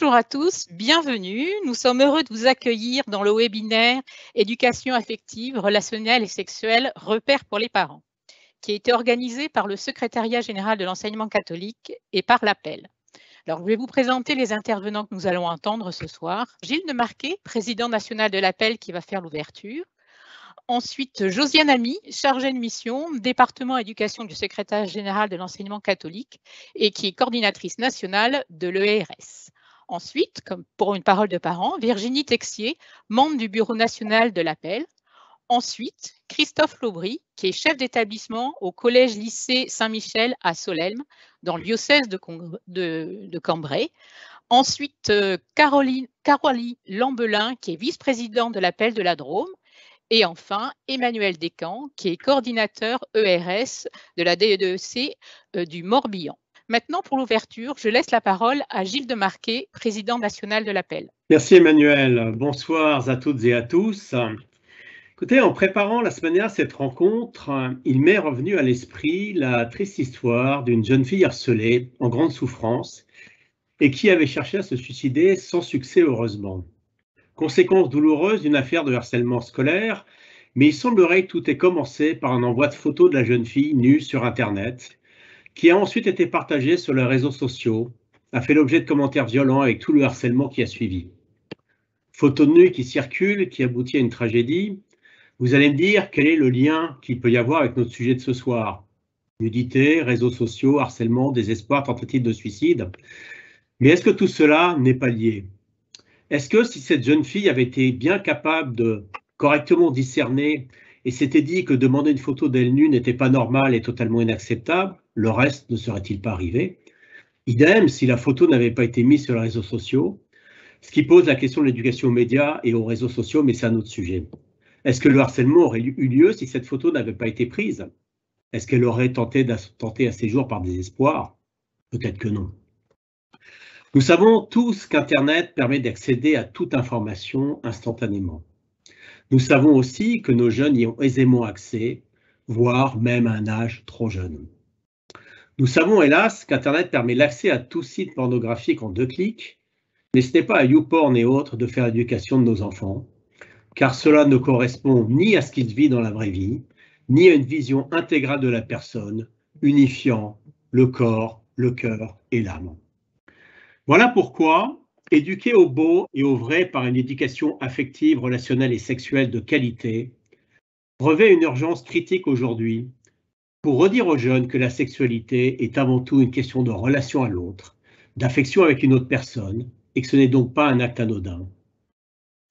Bonjour à tous, bienvenue. Nous sommes heureux de vous accueillir dans le webinaire Éducation affective, relationnelle et sexuelle, repères pour les parents, qui a été organisé par le Secrétariat général de l'enseignement catholique et par l'Appel. Alors, je vais vous présenter les intervenants que nous allons entendre ce soir. Gilles de Marquet, président national de l'Appel, qui va faire l'ouverture. Ensuite, Josiane Ami, chargée de mission, département éducation du secrétaire général de l'enseignement catholique et qui est coordinatrice nationale de l'ERS. Ensuite, comme pour une parole de parents, Virginie Texier, membre du bureau national de l'Appel. Ensuite, Christophe Laubry, qui est chef d'établissement au collège-lycée Saint-Michel à Solesmes, dans le diocèse de Cambrai. Ensuite, Caroline Lambelin, qui est vice-présidente de l'Appel de la Drôme. Et enfin, Emmanuel Descamps, qui est coordinateur ERS de la DEC du Morbihan. Maintenant, pour l'ouverture, je laisse la parole à Gilles de Marquet, président national de l'Appel. Merci Emmanuel. Bonsoir à toutes et à tous. Écoutez, en préparant la semaine dernière cette rencontre, il m'est revenu à l'esprit la triste histoire d'une jeune fille harcelée en grande souffrance et qui avait cherché à se suicider sans succès heureusement. Conséquence douloureuse d'une affaire de harcèlement scolaire, mais il semblerait que tout ait commencé par un envoi de photos de la jeune fille nue sur Internet, qui a ensuite été partagé sur les réseaux sociaux, a fait l'objet de commentaires violents avec tout le harcèlement qui a suivi. Photos de nue qui circulent, qui aboutit à une tragédie. Vous allez me dire quel est le lien qu'il peut y avoir avec notre sujet de ce soir. Nudité, réseaux sociaux, harcèlement, désespoir, tentative de suicide. Mais est-ce que tout cela n'est pas lié ? Est-ce que si cette jeune fille avait été bien capable de correctement discerner et s'était dit que demander une photo d'elle nue n'était pas normal et totalement inacceptable, le reste ne serait-il pas arrivé? Idem si la photo n'avait pas été mise sur les réseaux sociaux, ce qui pose la question de l'éducation aux médias et aux réseaux sociaux, mais c'est un autre sujet. Est-ce que le harcèlement aurait eu lieu si cette photo n'avait pas été prise? Est-ce qu'elle aurait tenté à ses jours par désespoir? Peut-être que non. Nous savons tous qu'Internet permet d'accéder à toute information instantanément. Nous savons aussi que nos jeunes y ont aisément accès, voire même à un âge trop jeune. Nous savons hélas qu'Internet permet l'accès à tout site pornographique en 2 clics, mais ce n'est pas à YouPorn et autres de faire l'éducation de nos enfants, car cela ne correspond ni à ce qui se vit dans la vraie vie, ni à une vision intégrale de la personne, unifiant le corps, le cœur et l'âme. Voilà pourquoi éduquer au beau et au vrai par une éducation affective, relationnelle et sexuelle de qualité revêt une urgence critique aujourd'hui pour redire aux jeunes que la sexualité est avant tout une question de relation à l'autre, d'affection avec une autre personne, et que ce n'est donc pas un acte anodin.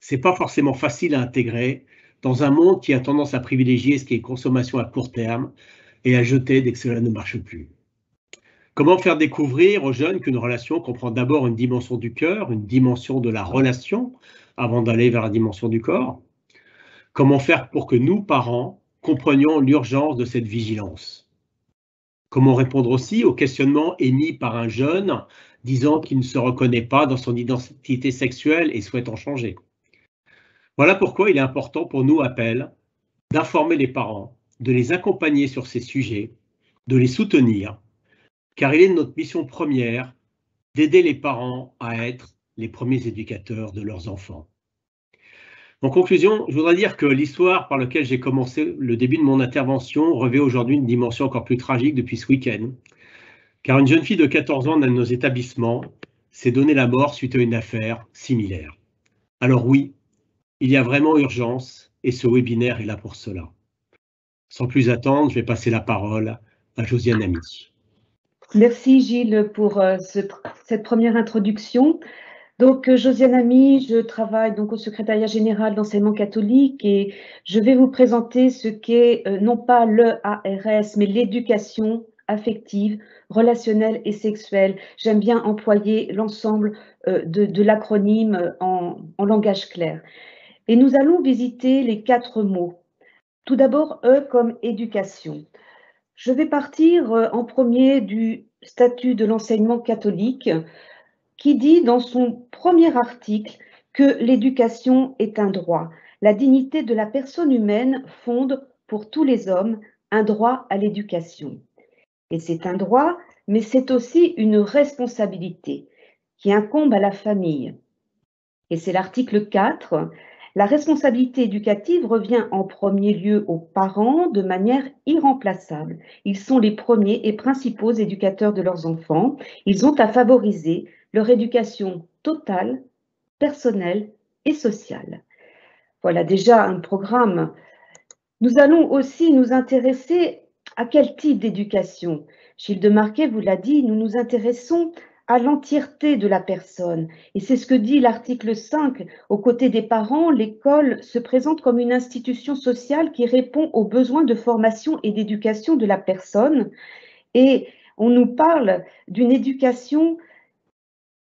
C'est pas forcément facile à intégrer dans un monde qui a tendance à privilégier ce qui est consommation à court terme et à jeter dès que cela ne marche plus. Comment faire découvrir aux jeunes qu'une relation comprend d'abord une dimension du cœur, une dimension de la relation, avant d'aller vers la dimension du corps? Comment faire pour que nous, parents, comprenions l'urgence de cette vigilance? Comment répondre aussi aux questionnements émis par un jeune disant qu'il ne se reconnaît pas dans son identité sexuelle et souhaite en changer? Voilà pourquoi il est important pour nous, Appel, d'informer les parents, de les accompagner sur ces sujets, de les soutenir, car il est de notre mission première d'aider les parents à être les premiers éducateurs de leurs enfants. En conclusion, je voudrais dire que l'histoire par laquelle j'ai commencé le début de mon intervention revêt aujourd'hui une dimension encore plus tragique depuis ce week-end, car une jeune fille de 14 ans dans nos établissements s'est donné la mort suite à une affaire similaire. Alors oui, il y a vraiment urgence et ce webinaire est là pour cela. Sans plus attendre, je vais passer la parole à Josiane Ami. Merci Gilles pour cette première introduction. Donc Josiane Ami, je travaille donc au secrétariat général d'enseignement catholique et je vais vous présenter ce qu'est non pas le ARS mais l'éducation affective, relationnelle et sexuelle. J'aime bien employer l'ensemble de l'acronyme en langage clair. Et nous allons visiter les 4 mots. Tout d'abord, E comme éducation. Je vais partir en premier du statut de l'enseignement catholique qui dit dans son premier article que l'éducation est un droit. La dignité de la personne humaine fonde pour tous les hommes un droit à l'éducation. Et c'est un droit, mais c'est aussi une responsabilité. qui incombe à la famille. Et c'est l'article 4. La responsabilité éducative revient en premier lieu aux parents de manière irremplaçable. Ils sont les premiers et principaux éducateurs de leurs enfants. Ils ont à favoriser leur éducation totale, personnelle et sociale. Voilà déjà un programme. Nous allons aussi nous intéresser à quel type d'éducation. Gilles de Marquet vous l'a dit, nous nous intéressons à l'entièreté de la personne. Et c'est ce que dit l'article 5. Aux côtés des parents, l'école se présente comme une institution sociale qui répond aux besoins de formation et d'éducation de la personne. Et on nous parle d'une éducation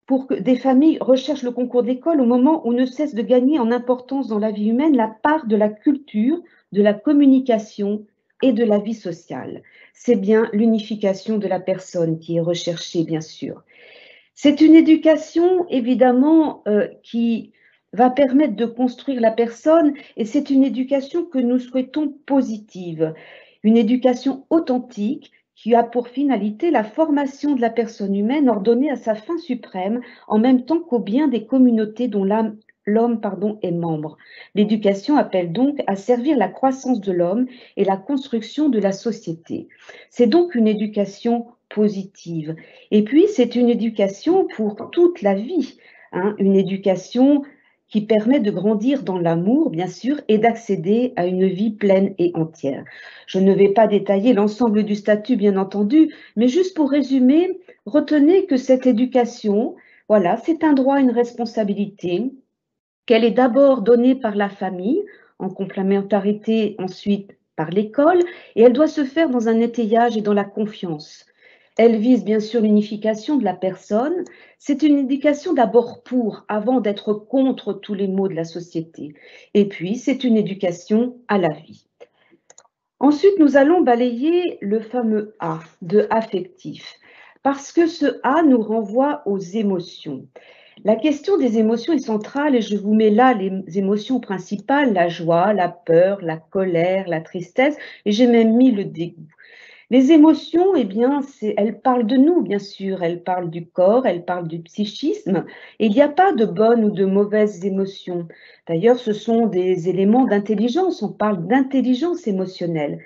pour que des familles recherchent le concours d'école au moment où ne cesse de gagner en importance dans la vie humaine la part de la culture, de la communication et de la vie sociale. C'est bien l'unification de la personne qui est recherchée, bien sûr. C'est une éducation, évidemment, qui va permettre de construire la personne et c'est une éducation que nous souhaitons positive, une éducation authentique qui a pour finalité la formation de la personne humaine ordonnée à sa fin suprême en même temps qu'au bien des communautés dont l'homme est membre. L'éducation appelle donc à servir la croissance de l'homme et la construction de la société. C'est donc une éducation positive. Et puis, c'est une éducation pour toute la vie, hein, une éducation qui permet de grandir dans l'amour, bien sûr, et d'accéder à une vie pleine et entière. Je ne vais pas détailler l'ensemble du statut, bien entendu, mais juste pour résumer, retenez que cette éducation, voilà, c'est un droit, une responsabilité, qu'elle est d'abord donnée par la famille, en complémentarité ensuite par l'école, et elle doit se faire dans un étayage et dans la confiance. Elle vise bien sûr l'unification de la personne. C'est une éducation d'abord pour, avant d'être contre tous les maux de la société. Et puis, c'est une éducation à la vie. Ensuite, nous allons balayer le fameux A de affectif, parce que ce A nous renvoie aux émotions. La question des émotions est centrale et je vous mets là les émotions principales, la joie, la peur, la colère, la tristesse, et j'ai même mis le dégoût. Les émotions, eh bien, elles parlent de nous, bien sûr, elles parlent du corps, elles parlent du psychisme. Et il n'y a pas de bonnes ou de mauvaises émotions. D'ailleurs, ce sont des éléments d'intelligence, on parle d'intelligence émotionnelle.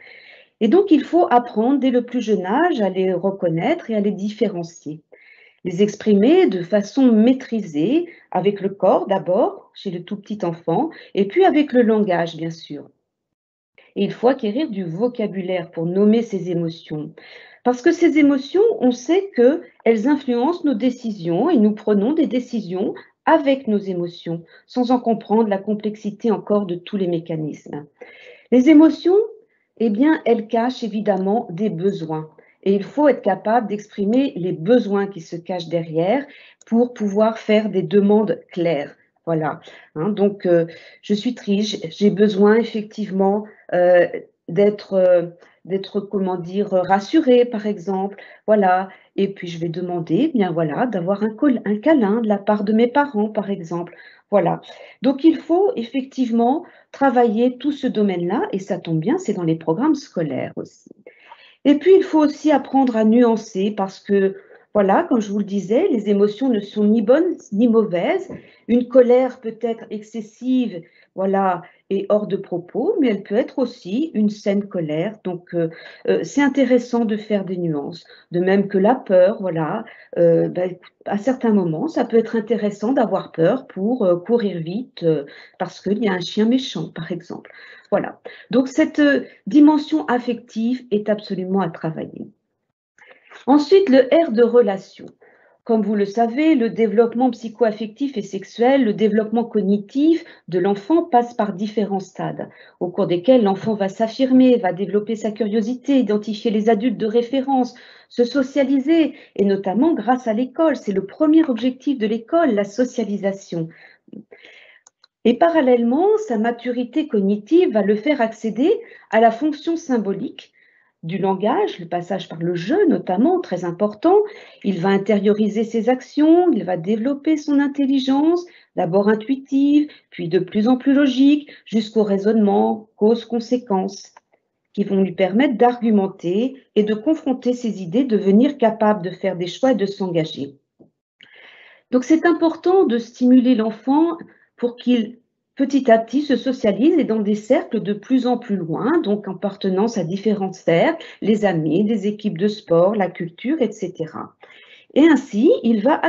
Et donc, il faut apprendre dès le plus jeune âge à les reconnaître et à les différencier. Les exprimer de façon maîtrisée, avec le corps d'abord, chez le tout petit enfant, et puis avec le langage, bien sûr. Et il faut acquérir du vocabulaire pour nommer ces émotions. Parce que ces émotions, on sait qu'elles influencent nos décisions et nous prenons des décisions avec nos émotions, sans en comprendre la complexité encore de tous les mécanismes. Les émotions, eh bien, elles cachent évidemment des besoins. Et il faut être capable d'exprimer les besoins qui se cachent derrière pour pouvoir faire des demandes claires. Voilà. Hein, donc, je suis triste, j'ai besoin effectivement d'être, comment dire, rassurée, par exemple. Voilà. Et puis, je vais demander, bien voilà, d'avoir un câlin de la part de mes parents, par exemple. Voilà. Donc, il faut effectivement travailler tout ce domaine-là, et ça tombe bien, c'est dans les programmes scolaires aussi. Et puis, il faut aussi apprendre à nuancer parce que, voilà, comme je vous le disais, les émotions ne sont ni bonnes ni mauvaises. Une colère peut être excessive, voilà, et hors de propos, mais elle peut être aussi une saine colère. Donc, c'est intéressant de faire des nuances. De même que la peur, voilà, à certains moments, ça peut être intéressant d'avoir peur pour courir vite parce qu'il y a un chien méchant, par exemple. Voilà. Donc, cette dimension affective est absolument à travailler. Ensuite, le R de relation. Comme vous le savez, le développement psycho-affectif et sexuel, le développement cognitif de l'enfant passe par différents stades, au cours desquels l'enfant va s'affirmer, va développer sa curiosité, identifier les adultes de référence, se socialiser, et notamment grâce à l'école. C'est le premier objectif de l'école, la socialisation. Et parallèlement, sa maturité cognitive va le faire accéder à la fonction symbolique du langage, le passage par le jeu notamment, très important. Il va intérioriser ses actions, il va développer son intelligence, d'abord intuitive, puis de plus en plus logique, jusqu'au raisonnement, cause-conséquence, qui vont lui permettre d'argumenter et de confronter ses idées, devenir capable de faire des choix et de s'engager. Donc c'est important de stimuler l'enfant pour qu'il petit à petit se socialise et dans des cercles de plus en plus loin, donc en appartenance à différents cercles, les amis, des équipes de sport, la culture, etc. Et ainsi, il va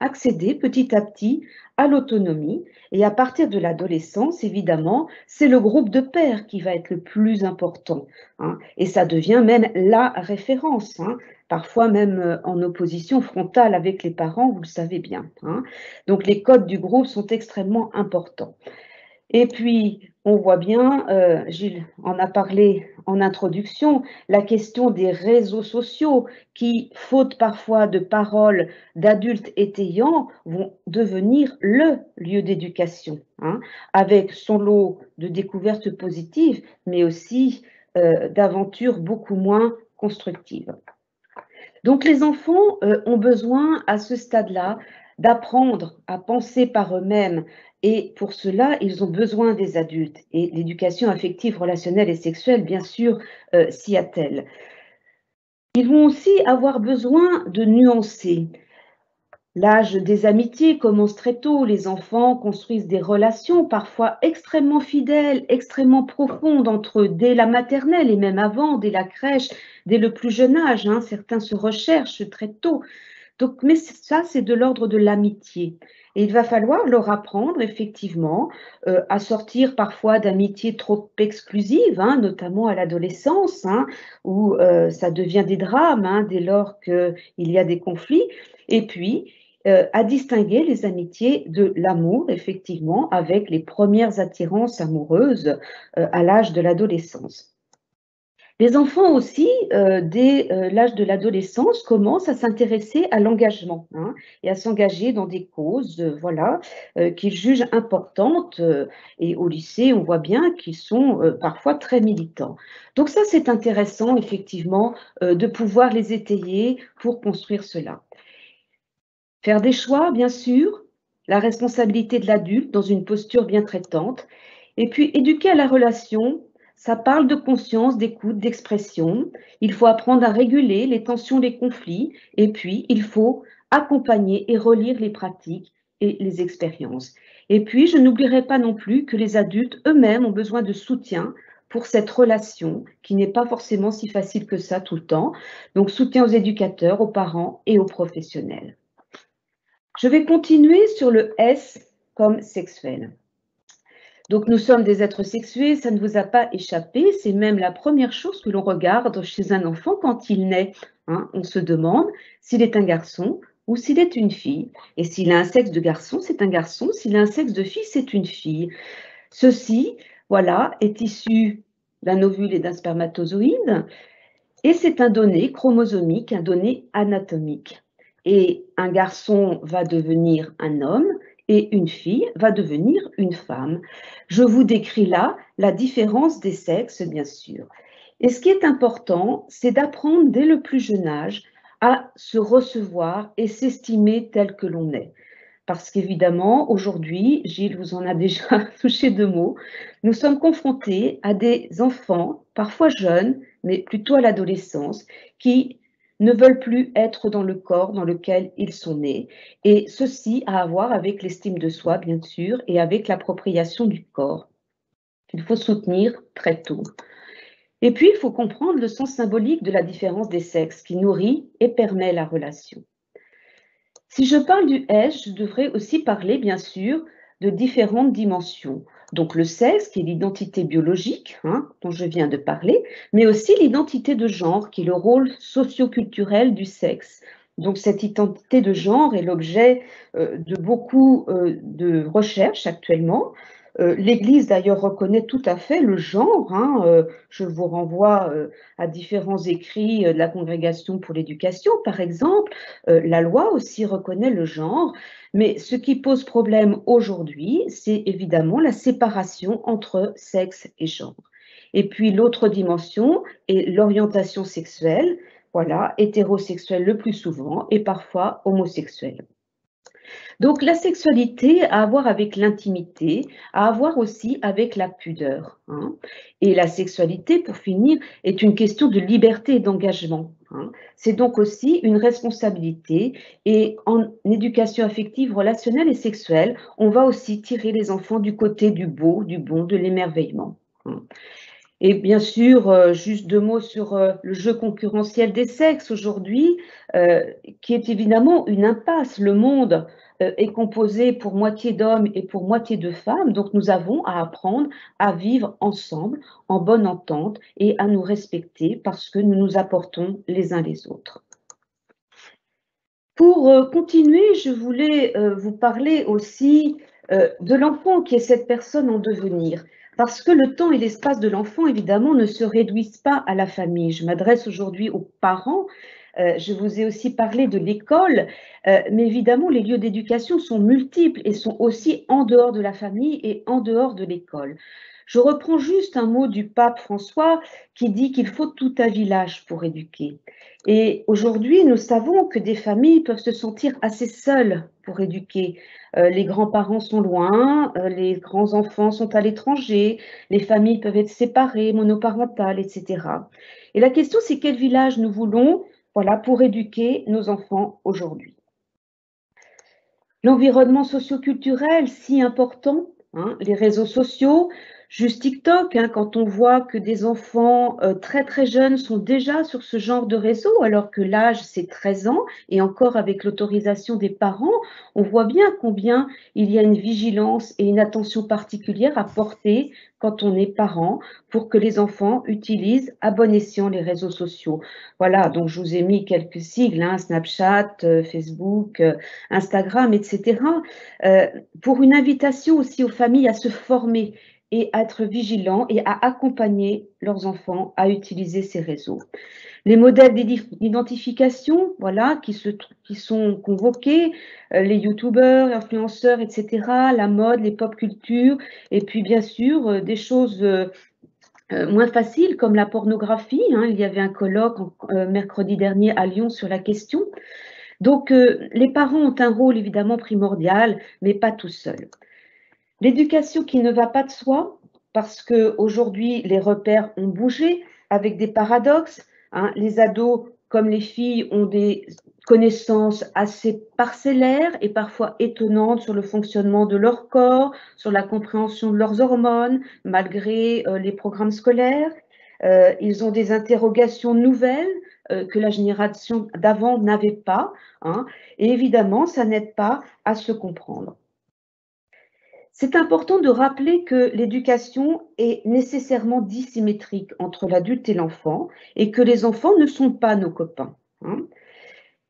accéder petit à petit à l'autonomie. Et à partir de l'adolescence, évidemment, c'est le groupe de pairs qui va être le plus important, hein. Et ça devient même la référence, hein, parfois même en opposition frontale avec les parents, vous le savez bien, hein. Donc les codes du groupe sont extrêmement importants. Et puis, on voit bien, Gilles en a parlé en introduction, la question des réseaux sociaux qui, faute parfois de paroles d'adultes étayants, vont devenir le lieu d'éducation, hein, avec son lot de découvertes positives, mais aussi d'aventures beaucoup moins constructives. Donc les enfants ont besoin à ce stade-là d'apprendre à penser par eux-mêmes et pour cela, ils ont besoin des adultes. Et l'éducation affective, relationnelle et sexuelle, bien sûr, s'y attelle. Ils vont aussi avoir besoin de nuancer. L'âge des amitiés commence très tôt. Les enfants construisent des relations parfois extrêmement fidèles, extrêmement profondes entre eux, dès la maternelle et même avant, dès la crèche, dès le plus jeune âge, hein. Certains se recherchent très tôt. Donc, mais ça, c'est de l'ordre de l'amitié. Et il va falloir leur apprendre effectivement à sortir parfois d'amitiés trop exclusives, hein, notamment à l'adolescence, hein, où ça devient des drames, hein, dès lors qu'il y a des conflits. Et puis, à distinguer les amitiés de l'amour, effectivement, avec les premières attirances amoureuses à l'âge de l'adolescence. Les enfants aussi, dès l'âge de l'adolescence, commencent à s'intéresser à l'engagement, hein, et à s'engager dans des causes voilà, qu'ils jugent importantes. Et au lycée, on voit bien qu'ils sont parfois très militants. Donc ça, c'est intéressant, effectivement, de pouvoir les étayer pour construire cela. Faire des choix, bien sûr, la responsabilité de l'adulte dans une posture bien traitante, et puis éduquer à la relation. Ça parle de conscience, d'écoute, d'expression. Il faut apprendre à réguler les tensions, les conflits, et puis il faut accompagner et relire les pratiques et les expériences. Et puis, je n'oublierai pas non plus que les adultes eux-mêmes ont besoin de soutien pour cette relation qui n'est pas forcément si facile que ça tout le temps. Donc, soutien aux éducateurs, aux parents et aux professionnels. Je vais continuer sur le S comme sexuel. Donc, nous sommes des êtres sexués, ça ne vous a pas échappé. C'est même la première chose que l'on regarde chez un enfant quand il naît, hein. On se demande s'il est un garçon ou s'il est une fille. Et s'il a un sexe de garçon, c'est un garçon. S'il a un sexe de fille, c'est une fille. Ceci, voilà, est issu d'un ovule et d'un spermatozoïde. Et c'est un donné chromosomique, un donné anatomique. Et un garçon va devenir un homme et une fille va devenir une femme. Je vous décris là la différence des sexes, bien sûr. Et ce qui est important, c'est d'apprendre dès le plus jeune âge à se recevoir et s'estimer tel que l'on est. Parce qu'évidemment, aujourd'hui, Gilles vous en a déjà touché deux mots, nous sommes confrontés à des enfants, parfois jeunes, mais plutôt à l'adolescence, qui ne veulent plus être dans le corps dans lequel ils sont nés. Et ceci a à voir avec l'estime de soi, bien sûr, et avec l'appropriation du corps, qu'il faut soutenir très tôt. Et puis, il faut comprendre le sens symbolique de la différence des sexes qui nourrit et permet la relation. Si je parle du S, je devrais aussi parler, bien sûr, de différentes dimensions. Donc le sexe, qui est l'identité biologique, hein, dont je viens de parler, mais aussi l'identité de genre, qui est le rôle socio-culturel du sexe. Donc cette identité de genre est l'objet de beaucoup de recherches actuellement. L'Église, d'ailleurs, reconnaît tout à fait le genre, hein. Je vous renvoie à différents écrits de la Congrégation pour l'éducation, par exemple. La loi aussi reconnaît le genre, mais ce qui pose problème aujourd'hui, c'est évidemment la séparation entre sexe et genre. Et puis l'autre dimension est l'orientation sexuelle, voilà, hétérosexuelle le plus souvent et parfois homosexuelle. Donc la sexualité a à voir avec l'intimité, a à voir aussi avec la pudeur, hein. Et la sexualité, pour finir, est une question de liberté et d'engagement, hein. C'est donc aussi une responsabilité et en éducation affective, relationnelle et sexuelle, on va aussi tirer les enfants du côté du beau, du bon, de l'émerveillement, hein. Et bien sûr, juste 2 mots sur, le jeu concurrentiel des sexes aujourd'hui, qui est évidemment une impasse. Le monde, est composé pour moitié d'hommes et pour moitié de femmes, donc nous avons à apprendre à vivre ensemble, en bonne entente et à nous respecter parce que nous nous apportons les uns les autres. Pour, continuer, je voulais, vous parler aussi, de l'enfant qui est cette personne en devenir. Parce que le temps et l'espace de l'enfant, évidemment, ne se réduisent pas à la famille. Je m'adresse aujourd'hui aux parents. Je vous ai aussi parlé de l'école, mais évidemment, les lieux d'éducation sont multiples et sont aussi en dehors de la famille et en dehors de l'école. Je reprends juste un mot du pape François qui dit qu'il faut tout un village pour éduquer. Et aujourd'hui, nous savons que des familles peuvent se sentir assez seules pour éduquer. Les grands-parents sont loin, les grands-enfants sont à l'étranger, les familles peuvent être séparées, monoparentales, etc. Et la question, c'est quel village nous voulons, voilà, pour éduquer nos enfants aujourd'hui. L'environnement socio-culturel, si important, hein, les réseaux sociaux, juste TikTok, hein, quand on voit que des enfants très très jeunes sont déjà sur ce genre de réseau, alors que l'âge c'est 13 ans, et encore avec l'autorisation des parents, on voit bien combien il y a une vigilance et une attention particulière à porter quand on est parent pour que les enfants utilisent à bon escient les réseaux sociaux. Voilà, donc je vous ai mis quelques sigles, hein, Snapchat, Facebook, Instagram, etc., pour une invitation aussi aux familles à se former et à être vigilants et à accompagner leurs enfants à utiliser ces réseaux. Les modèles d'identification, voilà, qui sont convoqués, les youtubeurs, influenceurs, etc., la mode, les pop cultures, et puis bien sûr des choses moins faciles comme la pornographie, hein. Il y avait un colloque mercredi dernier à Lyon sur la question. Donc, les parents ont un rôle évidemment primordial, mais pas tout seuls. L'éducation qui ne va pas de soi, parce qu'aujourd'hui, les repères ont bougé avec des paradoxes, hein. Les ados, comme les filles, ont des connaissances assez parcellaires et parfois étonnantes sur le fonctionnement de leur corps, sur la compréhension de leurs hormones, malgré les programmes scolaires. Ils ont des interrogations nouvelles que la génération d'avant n'avait pas, hein, et évidemment, ça n'aide pas à se comprendre. C'est important de rappeler que l'éducation est nécessairement dissymétrique entre l'adulte et l'enfant et que les enfants ne sont pas nos copains, hein.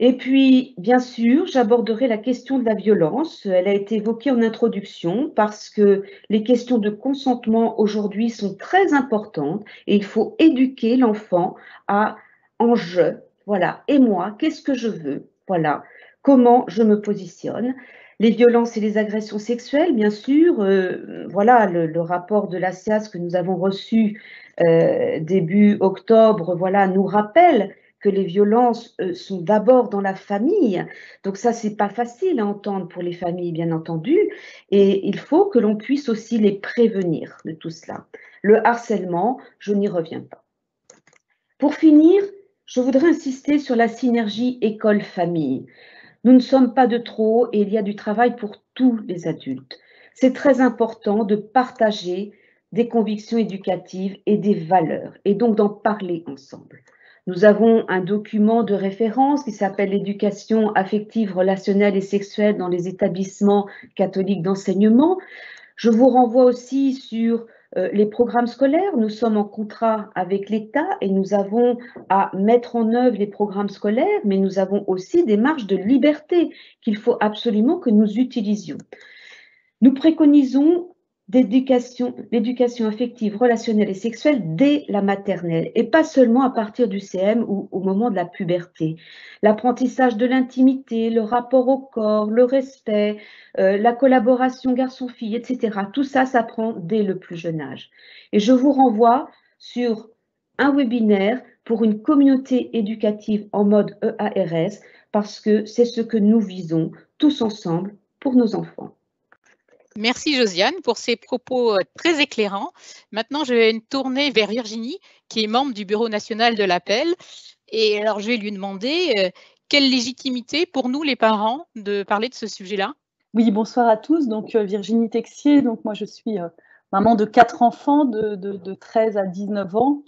Et puis, bien sûr, j'aborderai la question de la violence. Elle a été évoquée en introduction parce que les questions de consentement aujourd'hui sont très importantes et il faut éduquer l'enfant à en je, voilà, et moi, qu'est-ce que je veux, voilà, comment je me positionne. Les violences et les agressions sexuelles, bien sûr, voilà, le rapport de la SIAS que nous avons reçu début octobre, voilà, nous rappelle que les violences sont d'abord dans la famille. Donc ça, c'est pas facile à entendre pour les familles, bien entendu. Et il faut que l'on puisse aussi les prévenir de tout cela. Le harcèlement, je n'y reviens pas. Pour finir, je voudrais insister sur la synergie école-famille. Nous ne sommes pas de trop et il y a du travail pour tous les adultes. C'est très important de partager des convictions éducatives et des valeurs et donc d'en parler ensemble. Nous avons un document de référence qui s'appelle l'éducation affective, relationnelle et sexuelle dans les établissements catholiques d'enseignement. Je vous renvoie aussi sur les programmes scolaires. Nous sommes en contrat avec l'État et nous avons à mettre en œuvre les programmes scolaires, mais nous avons aussi des marges de liberté qu'il faut absolument que nous utilisions. Nous préconisons l'éducation affective, relationnelle et sexuelle dès la maternelle et pas seulement à partir du CM ou au moment de la puberté. L'apprentissage de l'intimité, le rapport au corps, le respect, la collaboration garçon-fille, etc. Tout ça s'apprend dès le plus jeune âge. Et je vous renvoie sur un webinaire pour une communauté éducative en mode EARS parce que c'est ce que nous visons tous ensemble, pour nos enfants. Merci Josiane pour ces propos très éclairants. Maintenant, je vais me tourner vers Virginie, qui est membre du Bureau national de l'appel. Et alors, je vais lui demander quelle légitimité pour nous, les parents, de parler de ce sujet-là? Oui, bonsoir à tous. Donc, Virginie Texier. Donc, moi, je suis maman de 4 enfants de 13 à 19 ans.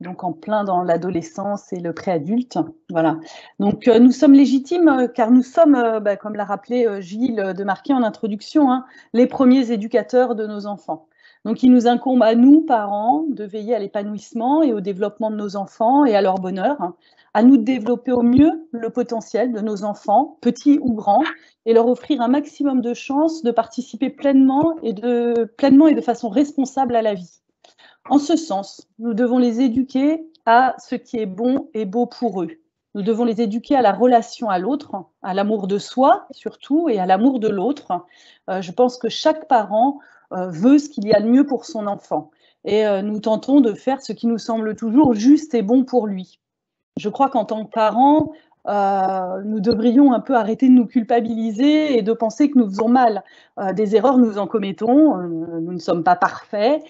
Donc en plein dans l'adolescence et le préadulte. Voilà. Donc nous sommes légitimes car nous sommes, comme l'a rappelé Gilles Demarquet en introduction, hein, les premiers éducateurs de nos enfants. Donc il nous incombe à nous, parents, de veiller à l'épanouissement et au développement de nos enfants et à leur bonheur, hein, à nous de développer au mieux le potentiel de nos enfants, petits ou grands, et leur offrir un maximum de chances de participer pleinement et de façon responsable à la vie. En ce sens, nous devons les éduquer à ce qui est bon et beau pour eux. Nous devons les éduquer à la relation à l'autre, à l'amour de soi surtout et à l'amour de l'autre. Je pense que chaque parent veut ce qu'il y a de mieux pour son enfant. Et nous tentons de faire ce qui nous semble toujours juste et bon pour lui. Je crois qu'en tant que parents, nous devrions un peu arrêter de nous culpabiliser et de penser que nous faisons mal. Des erreurs, nous en commettons, nous ne sommes pas parfaits,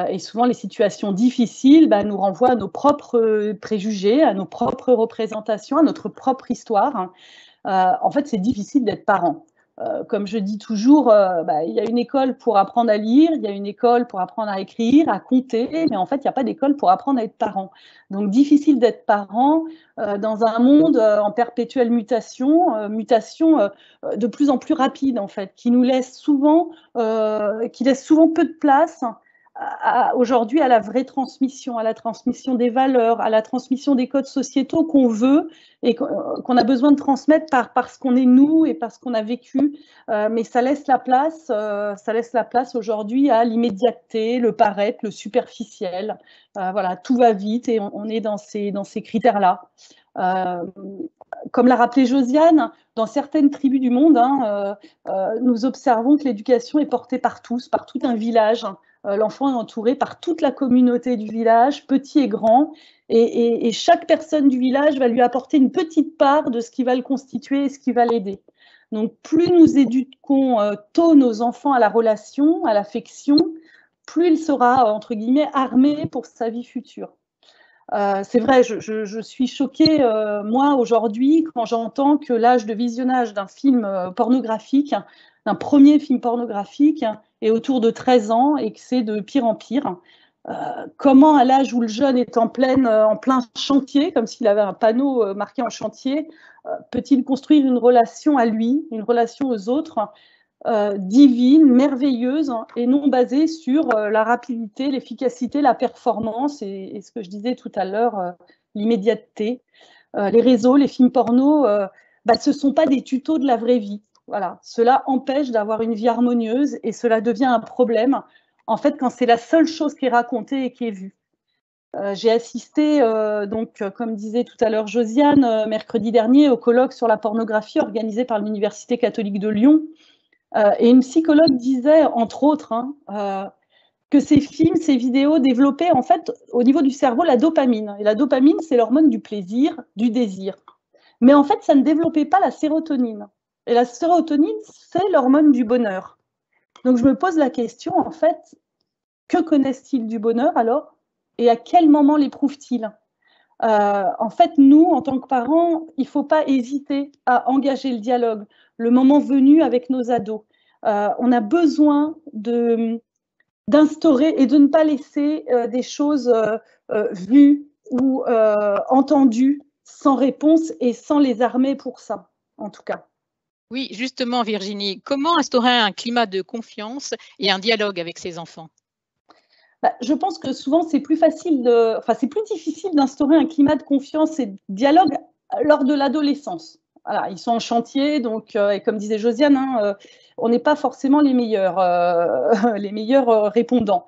et souvent les situations difficiles nous renvoient à nos propres préjugés, à nos propres représentations, à notre propre histoire. En fait, c'est difficile d'être parent. Comme je dis toujours, il y a une école pour apprendre à lire, il y a une école pour apprendre à écrire, à compter, mais en fait, il n'y a pas d'école pour apprendre à être parent. Donc, difficile d'être parent dans un monde en perpétuelle mutation de plus en plus rapide, en fait, qui laisse souvent peu de place aujourd'hui à la vraie transmission, à la transmission des valeurs, à la transmission des codes sociétaux qu'on veut et qu'on a besoin de transmettre parce qu'on est nous et parce qu'on a vécu. Mais ça laisse la place aujourd'hui à l'immédiateté, le paraître, le superficiel. Voilà, tout va vite et on est dans ces critères-là. Comme l'a rappelé Josiane, dans certaines tribus du monde, nous observons que l'éducation est portée par tous, par tout un village. L'enfant est entouré par toute la communauté du village, petit et grand, et chaque personne du village va lui apporter une petite part de ce qui va le constituer et ce qui va l'aider. Donc, plus nous éduquons tôt nos enfants à la relation, à l'affection, plus il sera, entre guillemets, armé pour sa vie future. C'est vrai, je suis choquée, moi, aujourd'hui, quand j'entends que l'âge de visionnage d'un film pornographique, d'un premier film pornographique, est autour de 13 ans et que c'est de pire en pire. Comment, à l'âge où le jeune est en plein chantier, comme s'il avait un panneau marqué en chantier, peut-il construire une relation à lui, une relation aux autres, divine, merveilleuse, et non basée sur la rapidité, l'efficacité, la performance et ce que je disais tout à l'heure, l'immédiateté. Les réseaux, les films porno, ce ne sont pas des tutos de la vraie vie. Voilà. Cela empêche d'avoir une vie harmonieuse et cela devient un problème, en fait, quand c'est la seule chose qui est racontée et qui est vue. J'ai assisté, comme disait tout à l'heure Josiane, mercredi dernier, au colloque sur la pornographie organisé par l'Université catholique de Lyon. Et une psychologue disait, entre autres, que ces films, ces vidéos développaient, en fait, au niveau du cerveau, la dopamine. Et la dopamine, c'est l'hormone du plaisir, du désir. Mais en fait, ça ne développait pas la sérotonine. Et la sérotonine, c'est l'hormone du bonheur. Donc, je me pose la question, en fait, que connaissent-ils du bonheur, alors? Et à quel moment l'éprouvent-ils? En fait, nous, en tant que parents, il ne faut pas hésiter à engager le dialogue, le moment venu avec nos ados. On a besoin d'instaurer et de ne pas laisser des choses vues ou entendues sans réponse et sans les armer pour ça, en tout cas. Oui, justement, Virginie, comment instaurer un climat de confiance et un dialogue avec ses enfants? Je pense que souvent, c'est plus difficile d'instaurer un climat de confiance et de dialogue lors de l'adolescence. Voilà, ils sont en chantier, donc, et comme disait Josiane, on n'est pas forcément les meilleurs répondants.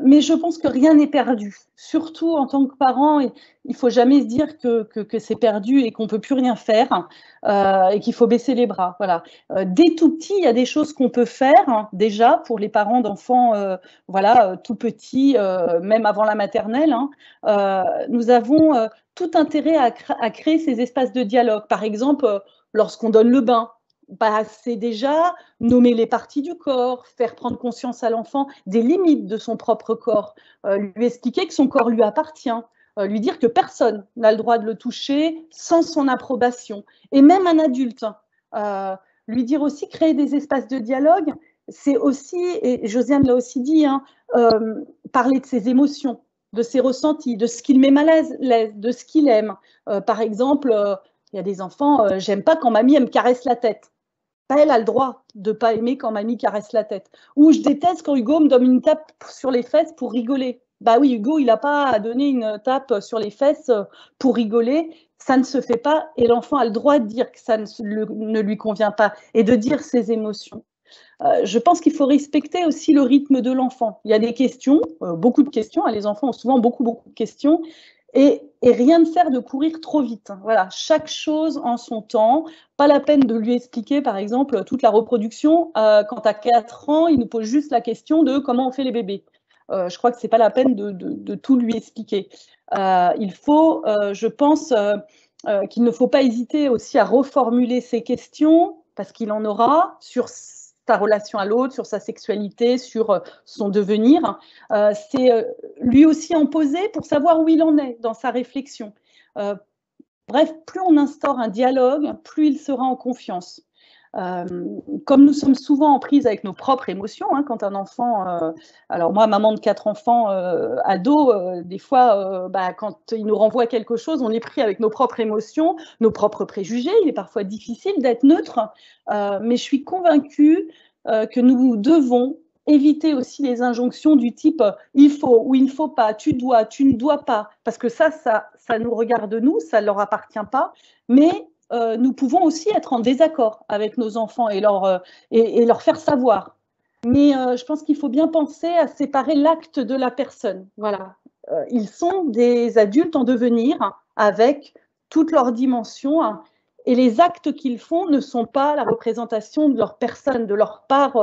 Mais je pense que rien n'est perdu. Surtout en tant que parent, il ne faut jamais se dire que c'est perdu et qu'on ne peut plus rien faire et qu'il faut baisser les bras. Voilà. Dès tout petit, il y a des choses qu'on peut faire déjà pour les parents d'enfants tout petits, même avant la maternelle. Nous avons tout intérêt à créer ces espaces de dialogue. Par exemple, lorsqu'on donne le bain, c'est déjà nommer les parties du corps, faire prendre conscience à l'enfant des limites de son propre corps, lui expliquer que son corps lui appartient, lui dire que personne n'a le droit de le toucher sans son approbation. Et même un adulte, lui dire aussi créer des espaces de dialogue, c'est aussi, et Josiane l'a aussi dit, parler de ses émotions, de ses ressentis, de ce qu'il met mal à l'aise, de ce qu'il aime. Par exemple, il y a des enfants, j'aime pas quand mamie me caresse la tête. Elle a le droit de ne pas aimer quand mamie caresse la tête. Ou je déteste quand Hugo me donne une tape sur les fesses pour rigoler. Bah oui, Hugo, il n'a pas à donner une tape sur les fesses pour rigoler. Ça ne se fait pas et l'enfant a le droit de dire que ça ne lui convient pas et de dire ses émotions. Je pense qu'il faut respecter aussi le rythme de l'enfant. Il y a des questions, beaucoup de questions. Les enfants ont souvent beaucoup de questions. Et rien de faire de courir trop vite. Voilà, chaque chose en son temps. Pas la peine de lui expliquer, par exemple, toute la reproduction. Quand à 4 ans, il nous pose juste la question de comment on fait les bébés. Je crois que ce n'est pas la peine de tout lui expliquer. Il faut, je pense, qu'il ne faut pas hésiter aussi à reformuler ses questions, parce qu'il en aura, sur sa relation à l'autre, sur sa sexualité, sur son devenir. C'est lui aussi en poser pour savoir où il en est dans sa réflexion. Bref, plus on instaure un dialogue, plus il sera en confiance. Comme nous sommes souvent en prise avec nos propres émotions, quand un enfant, alors moi, maman de 4 enfants ados, des fois, quand il nous renvoie quelque chose, on est pris avec nos propres émotions, nos propres préjugés. Il est parfois difficile d'être neutre, mais je suis convaincue que nous devons éviter aussi les injonctions du type il faut ou il ne faut pas, tu dois, tu ne dois pas, parce que ça nous regarde nous, ça ne leur appartient pas, mais nous pouvons aussi être en désaccord avec nos enfants et leur faire savoir. Mais je pense qu'il faut bien penser à séparer l'acte de la personne. Voilà. Ils sont des adultes en devenir avec toutes leurs dimensions et les actes qu'ils font ne sont pas la représentation de leur personne, de leur part,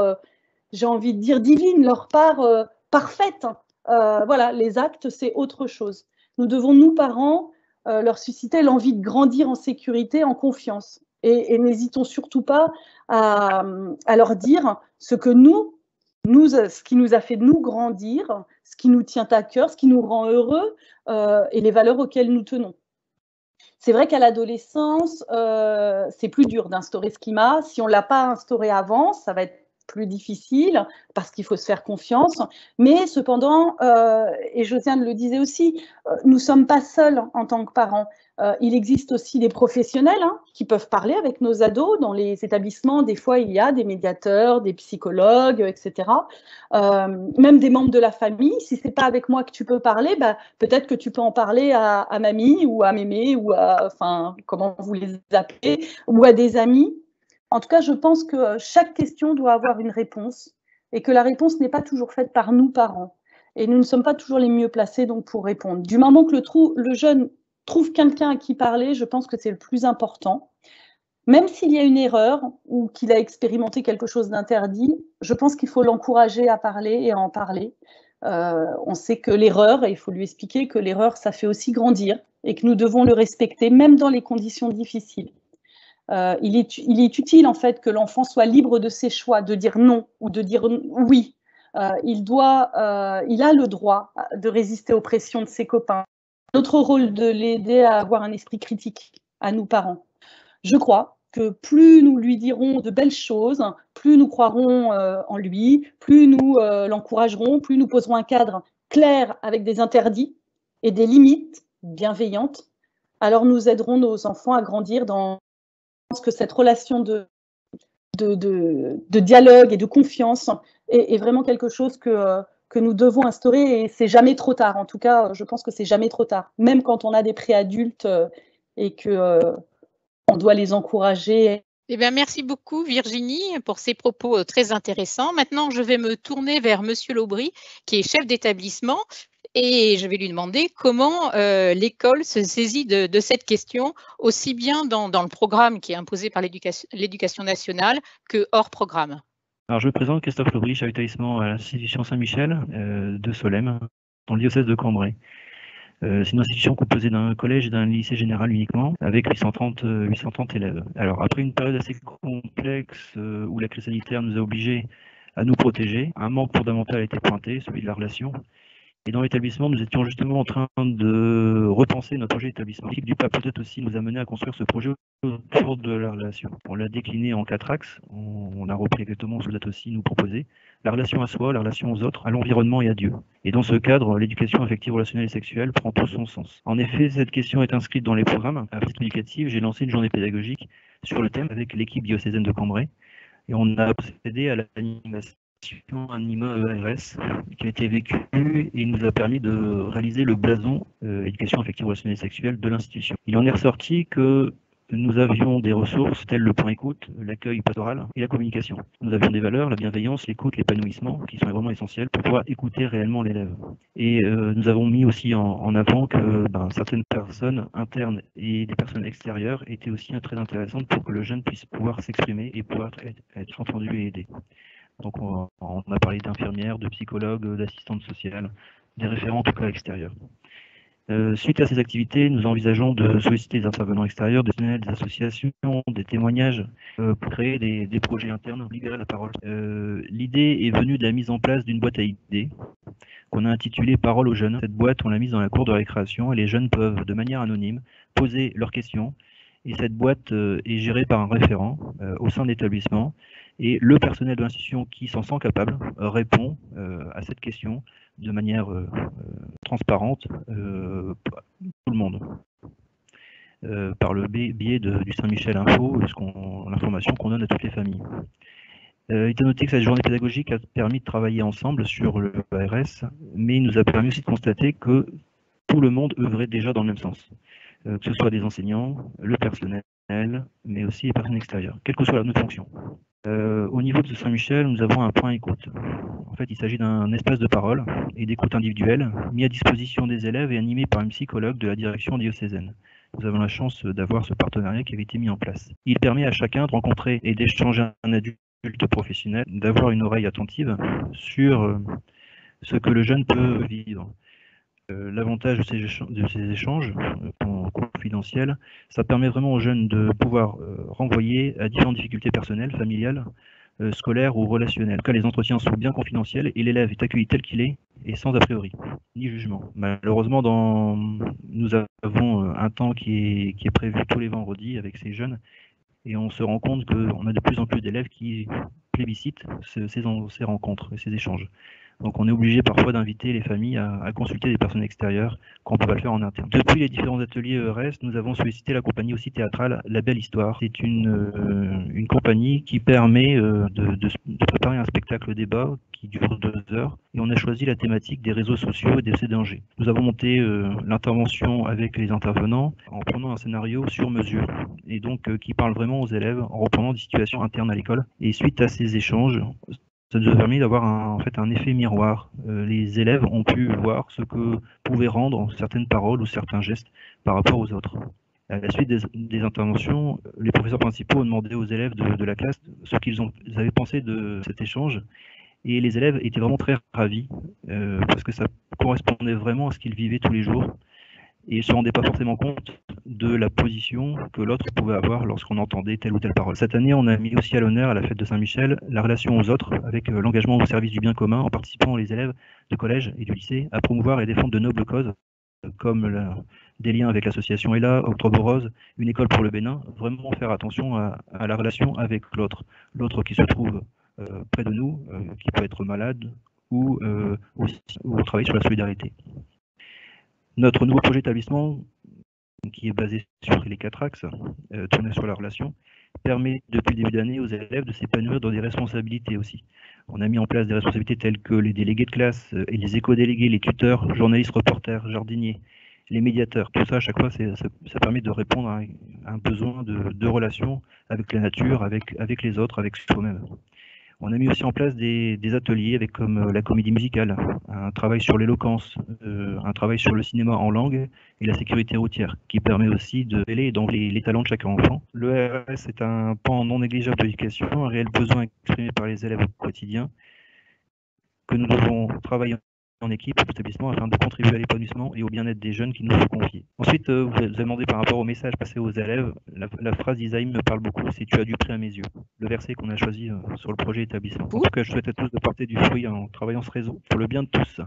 j'ai envie de dire divine, leur part parfaite. Voilà, les actes, c'est autre chose. Nous devons, nous, parents, leur susciter l'envie de grandir en sécurité, en confiance. Et n'hésitons surtout pas à leur dire ce qui nous a fait nous grandir, ce qui nous tient à cœur, ce qui nous rend heureux et les valeurs auxquelles nous tenons. C'est vrai qu'à l'adolescence, c'est plus dur d'instaurer ce climat. Si on ne l'a pas instauré avant, ça va être plus difficile parce qu'il faut se faire confiance. Mais cependant, et Josiane le disait aussi, nous ne sommes pas seuls en tant que parents. Il existe aussi des professionnels qui peuvent parler avec nos ados. Dans les établissements, des fois, il y a des médiateurs, des psychologues, etc. Même des membres de la famille. Si ce n'est pas avec moi que tu peux parler, peut-être que tu peux en parler à mamie ou à mémé ou enfin, comment vous les appelez, ou à des amis. En tout cas, je pense que chaque question doit avoir une réponse et que la réponse n'est pas toujours faite par nous, parents. Et nous ne sommes pas toujours les mieux placés donc, pour répondre. Du moment que le jeune trouve quelqu'un à qui parler, je pense que c'est le plus important. Même s'il y a une erreur ou qu'il a expérimenté quelque chose d'interdit, je pense qu'il faut l'encourager à parler et à en parler. On sait que l'erreur, et il faut lui expliquer que l'erreur, ça fait aussi grandir et que nous devons le respecter, même dans les conditions difficiles. Il est utile en fait que l'enfant soit libre de ses choix, de dire non ou de dire oui. Il a le droit de résister aux pressions de ses copains. Notre rôle de l'aider à avoir un esprit critique, à nous parents. Je crois que plus nous lui dirons de belles choses, plus nous croirons en lui, plus nous l'encouragerons, plus nous poserons un cadre clair avec des interdits et des limites bienveillantes, alors nous aiderons nos enfants à grandir dans que cette relation de dialogue et de confiance est vraiment quelque chose que nous devons instaurer et c'est jamais trop tard. En tout cas, je pense que c'est jamais trop tard, même quand on a des préadultes et qu'on doit les encourager. Eh bien, merci beaucoup Virginie pour ces propos très intéressants. Maintenant, je vais me tourner vers Monsieur Laubry, qui est chef d'établissement. Et je vais lui demander comment l'école se saisit de cette question, aussi bien dans le programme qui est imposé par l'éducation nationale que hors programme. Alors, je me présente Christophe Laubry, chef d'établissement à l'institution Saint-Michel de Solesmes, dans le diocèse de Cambrai. C'est une institution composée d'un collège et d'un lycée général uniquement, avec 830 élèves. Alors, après une période assez complexe où la crise sanitaire nous a obligés à nous protéger, un manque fondamental a été pointé, celui de la relation. Et dans l'établissement, nous étions justement en train de repenser notre projet d'établissement. L'équipe du PAP peut-être aussi nous a mené à construire ce projet autour de la relation. On l'a décliné en 4 axes. On a repris exactement ce que vous aussi nous proposé. La relation à soi, la relation aux autres, à l'environnement et à Dieu. Et dans ce cadre, l'éducation affective, relationnelle et sexuelle prend tout son sens. En effet, cette question est inscrite dans les programmes. À titre éducatif, j'ai lancé une journée pédagogique sur le thème avec l'équipe diocésaine de Cambrai. Et on a procédé à l'animation un immeuble ARS qui a été vécu et il nous a permis de réaliser le blason éducation affective, relationnelle et sexuelle de l'institution. Il en est ressorti que nous avions des ressources telles le point écoute, l'accueil pastoral et la communication. Nous avions des valeurs, la bienveillance, l'écoute, l'épanouissement qui sont vraiment essentiels pour pouvoir écouter réellement l'élève. Et nous avons mis aussi en avant que certaines personnes internes et des personnes extérieures étaient aussi très intéressantes pour que le jeune puisse pouvoir s'exprimer et pouvoir être entendu et aidé. Donc on a parlé d'infirmières, de psychologues, d'assistantes sociales, des référents en tout cas extérieurs. Suite à ces activités, nous envisageons de solliciter des intervenants extérieurs, des associations, des témoignages pour créer des projets internes, libérer la parole. L'idée est venue de la mise en place d'une boîte à idées qu'on a intitulée Parole aux jeunes. Cette boîte, on l'a mise dans la cour de récréation et les jeunes peuvent, de manière anonyme, poser leurs questions. Et cette boîte est gérée par un référent au sein de l'établissement. Et le personnel de l'institution qui s'en sent capable répond à cette question de manière transparente pour tout le monde. Par le biais du Saint-Michel Info, l'information qu'on donne à toutes les familles. Il est à noter que cette journée pédagogique a permis de travailler ensemble sur le ARS, mais il nous a permis aussi de constater que tout le monde œuvrait déjà dans le même sens. Que ce soit des enseignants, le personnel, mais aussi les personnes extérieures, quelle que soit notre fonction. Au niveau de Saint-Michel, nous avons un point écoute. En fait, il s'agit d'un espace de parole et d'écoute individuelle mis à disposition des élèves et animé par une psychologue de la direction diocésaine. Nous avons la chance d'avoir ce partenariat qui avait été mis en place. Il permet à chacun de rencontrer et d'échanger un adulte professionnel, d'avoir une oreille attentive sur ce que le jeune peut vivre. L'avantage de ces échanges confidentiels, ça permet vraiment aux jeunes de pouvoir renvoyer à différentes difficultés personnelles, familiales, scolaires ou relationnelles. En tout cas, les entretiens sont bien confidentiels et l'élève est accueilli tel qu'il est et sans a priori, ni jugement. Malheureusement, nous avons un temps qui est prévu tous les vendredis avec ces jeunes et on se rend compte qu'on a de plus en plus d'élèves qui plébiscitent ces rencontres et ces échanges. Donc on est obligé parfois d'inviter les familles à consulter des personnes extérieures quand on ne peut pas le faire en interne. Depuis les différents ateliers ERS, nous avons sollicité la compagnie aussi théâtrale La Belle Histoire. C'est une compagnie qui permet de préparer un spectacle débat qui dure 2 heures et on a choisi la thématique des réseaux sociaux et des dangers. Nous avons monté l'intervention avec les intervenants en prenant un scénario sur mesure et donc qui parle vraiment aux élèves en reprenant des situations internes à l'école. Et suite à ces échanges, ça nous a permis d'avoir un effet miroir. Les élèves ont pu voir ce que pouvaient rendre certaines paroles ou certains gestes par rapport aux autres. À la suite des interventions, les professeurs principaux ont demandé aux élèves de la classe ce qu'ils avaient pensé de cet échange. Et les élèves étaient vraiment très ravis parce que ça correspondait vraiment à ce qu'ils vivaient tous les jours. Et ils ne se rendaient pas forcément compte de la position que l'autre pouvait avoir lorsqu'on entendait telle ou telle parole. Cette année, on a mis aussi à l'honneur à la fête de Saint-Michel la relation aux autres avec l'engagement au service du bien commun en participant les élèves de collège et du lycée à promouvoir et défendre de nobles causes comme des liens avec l'association ELA, Octobre Rose, une école pour le Bénin, vraiment faire attention à la relation avec l'autre qui se trouve près de nous, qui peut être malade ou travailler sur la solidarité. Notre nouveau projet d'établissement, qui est basé sur les 4 axes, tourné sur la relation, permet depuis le début d'année aux élèves de s'épanouir dans des responsabilités aussi. On a mis en place des responsabilités telles que les délégués de classe et les éco-délégués, les tuteurs, journalistes, reporters, jardiniers, les médiateurs. Tout ça, à chaque fois, ça permet de répondre à un besoin de relation avec la nature, avec les autres, avec soi-même. On a mis aussi en place des ateliers avec comme la comédie musicale, un travail sur l'éloquence, un travail sur le cinéma en langue et la sécurité routière, qui permet aussi de révéler les talents de chaque enfant. Le RS est un pan non négligeable de l'éducation, un réel besoin exprimé par les élèves au quotidien, que nous devons travailler en équipe pour l'établissement afin de contribuer à l'épanouissement et au bien-être des jeunes qui nous sont confiés. Ensuite, vous avez demandé par rapport au message passé aux élèves, la phrase d'Isaïe me parle beaucoup, c'est « Tu as du prix à mes yeux », le verset qu'on a choisi sur le projet établissement. En tout cas, je souhaite à tous de porter du fruit en travaillant ce réseau pour le bien de tous.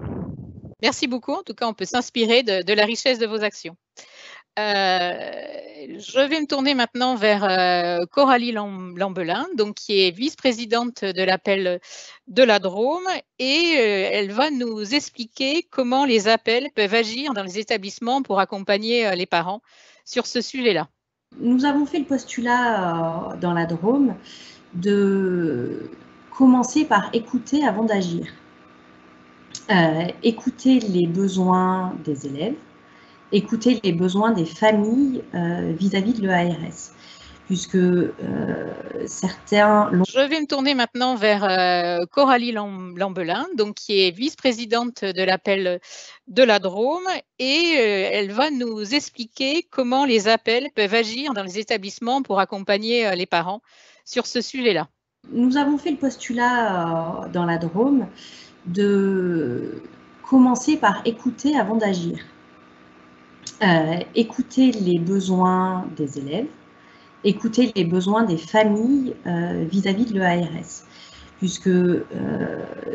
Merci beaucoup. En tout cas, on peut s'inspirer de la richesse de vos actions. Je vais me tourner maintenant vers Coralie Lambelin, donc qui est vice-présidente de l'appel de la Drôme, et elle va nous expliquer comment les appels peuvent agir dans les établissements pour accompagner les parents sur ce sujet-là. Nous avons fait le postulat dans la Drôme de commencer par écouter avant d'agir. Écouter les besoins des élèves, écouter les besoins des familles vis-à-vis de l'EARS, puisque certains... Je vais me tourner maintenant vers Coralie Lambelin, donc qui est vice-présidente de l'appel de la Drôme, et elle va nous expliquer comment les appels peuvent agir dans les établissements pour accompagner les parents sur ce sujet-là. Nous avons fait le postulat dans la Drôme de commencer par écouter avant d'agir. Écouter les besoins des élèves, écouter les besoins des familles vis-à-vis de l'EARS, puisque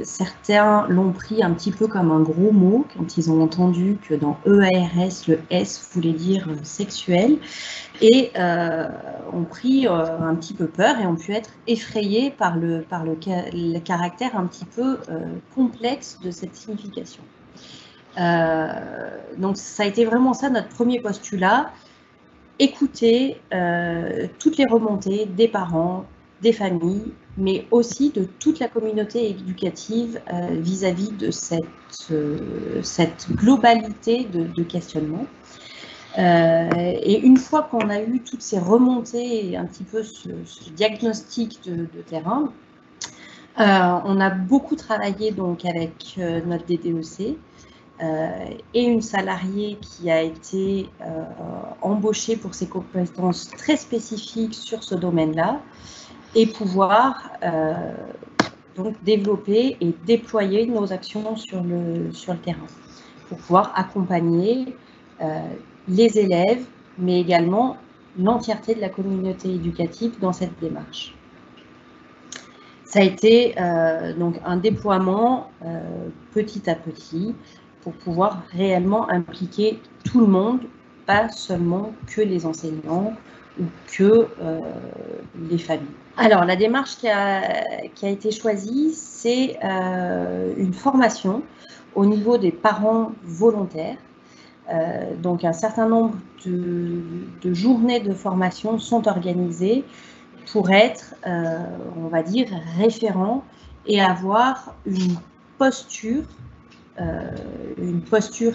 certains l'ont pris un petit peu comme un gros mot quand ils ont entendu que dans EARS, le S voulait dire sexuel, et ont pris un petit peu peur et ont pu être effrayés par le caractère un petit peu complexe de cette signification. Donc ça a été vraiment ça notre premier postulat, écouter toutes les remontées des parents, des familles, mais aussi de toute la communauté éducative vis-à-vis de cette globalité de questionnement. Et une fois qu'on a eu toutes ces remontées et un petit peu ce diagnostic de terrain, on a beaucoup travaillé donc avec notre DDEC et une salariée qui a été embauchée pour ses compétences très spécifiques sur ce domaine-là et pouvoir donc développer et déployer nos actions sur le terrain pour pouvoir accompagner les élèves, mais également l'entièreté de la communauté éducative dans cette démarche. Ça a été donc un déploiement petit à petit pour pouvoir réellement impliquer tout le monde, pas seulement que les enseignants ou que les familles. Alors, la démarche qui a été choisie, c'est une formation au niveau des parents volontaires. Donc, un certain nombre de journées de formation sont organisées pour être, on va dire, référent et avoir une posture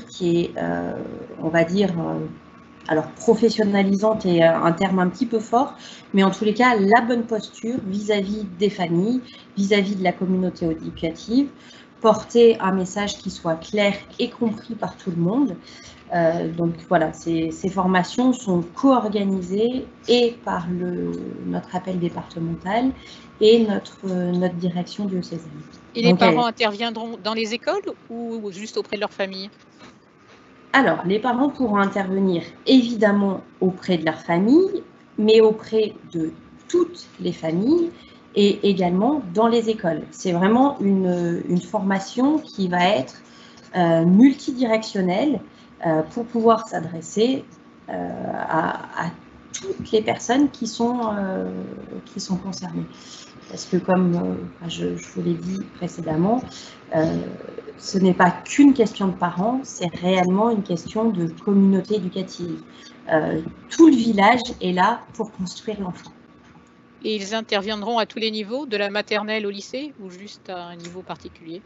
qui est, on va dire, alors professionnalisante est un terme un petit peu fort, mais en tous les cas, la bonne posture vis-à-vis des familles, vis-à-vis de la communauté éducative, porter un message qui soit clair et compris par tout le monde. Donc voilà, ces formations sont co-organisées et par notre appel départemental et notre direction diocésaine. Et les parents interviendront dans les écoles ou juste auprès de leur famille? Alors, les parents pourront intervenir évidemment auprès de leur famille, mais auprès de toutes les familles et également dans les écoles. C'est vraiment une formation qui va être multidirectionnelle pour pouvoir s'adresser à toutes les personnes qui sont concernées. Parce que comme je vous l'ai dit précédemment, ce n'est pas qu'une question de parents, c'est réellement une question de communauté éducative. Tout le village est là pour construire l'enfant. Et ils interviendront à tous les niveaux, de la maternelle au lycée ou juste à un niveau particulier?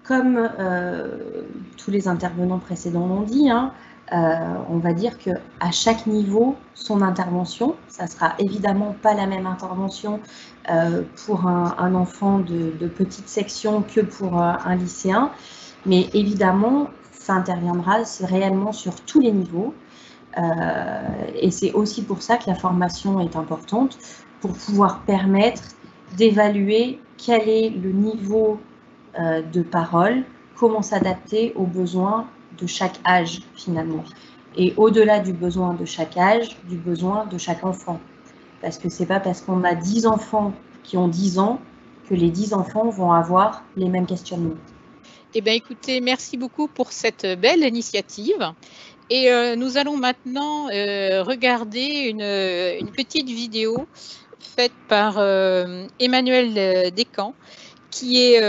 Comme tous les intervenants précédents l'ont dit, on va dire qu'à chaque niveau, son intervention, ça sera évidemment pas la même intervention pour un enfant de petite section que pour un lycéen, mais évidemment, ça interviendra réellement sur tous les niveaux. Et c'est aussi pour ça que la formation est importante, pour pouvoir permettre d'évaluer quel est le niveau de parole, comment s'adapter aux besoins de chaque âge finalement. Et au-delà du besoin de chaque âge, du besoin de chaque enfant. Parce que c'est pas parce qu'on a 10 enfants qui ont 10 ans que les 10 enfants vont avoir les mêmes questionnements. Eh bien, écoutez, merci beaucoup pour cette belle initiative. Et nous allons maintenant regarder une petite vidéo faite par Emmanuel Descamps, qui est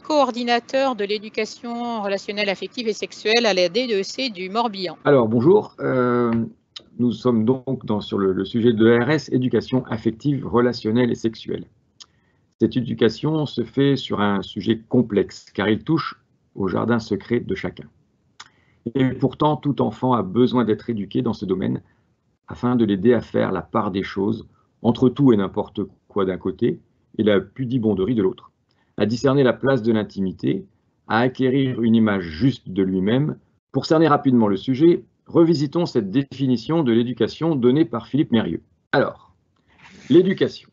coordinateur de l'éducation relationnelle, affective et sexuelle à la D2C du Morbihan. Alors, bonjour. Nous sommes donc sur le sujet de l'ERS, éducation affective, relationnelle et sexuelle. Cette éducation se fait sur un sujet complexe, car il touche au jardin secret de chacun. Et pourtant, tout enfant a besoin d'être éduqué dans ce domaine afin de l'aider à faire la part des choses entre tout et n'importe quoi d'un côté et la pudibonderie de l'autre, à discerner la place de l'intimité, à acquérir une image juste de lui-même. Pour cerner rapidement le sujet, revisitons cette définition de l'éducation donnée par Philippe Mérieux. Alors, l'éducation,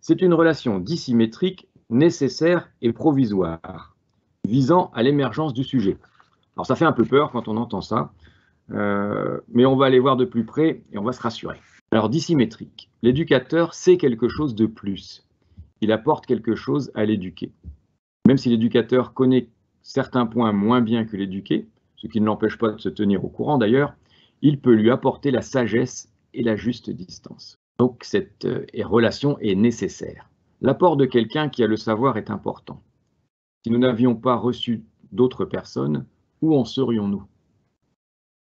c'est une relation dissymétrique, nécessaire et provisoire, visant à l'émergence du sujet. Alors ça fait un peu peur quand on entend ça, mais on va aller voir de plus près et on va se rassurer. Alors dissymétrique, l'éducateur sait quelque chose de plus. Il apporte quelque chose à l'éduqué. Même si l'éducateur connaît certains points moins bien que l'éduqué, ce qui ne l'empêche pas de se tenir au courant d'ailleurs, il peut lui apporter la sagesse et la juste distance. Donc cette relation est nécessaire. L'apport de quelqu'un qui a le savoir est important. Si nous n'avions pas reçu d'autres personnes, où en serions-nous?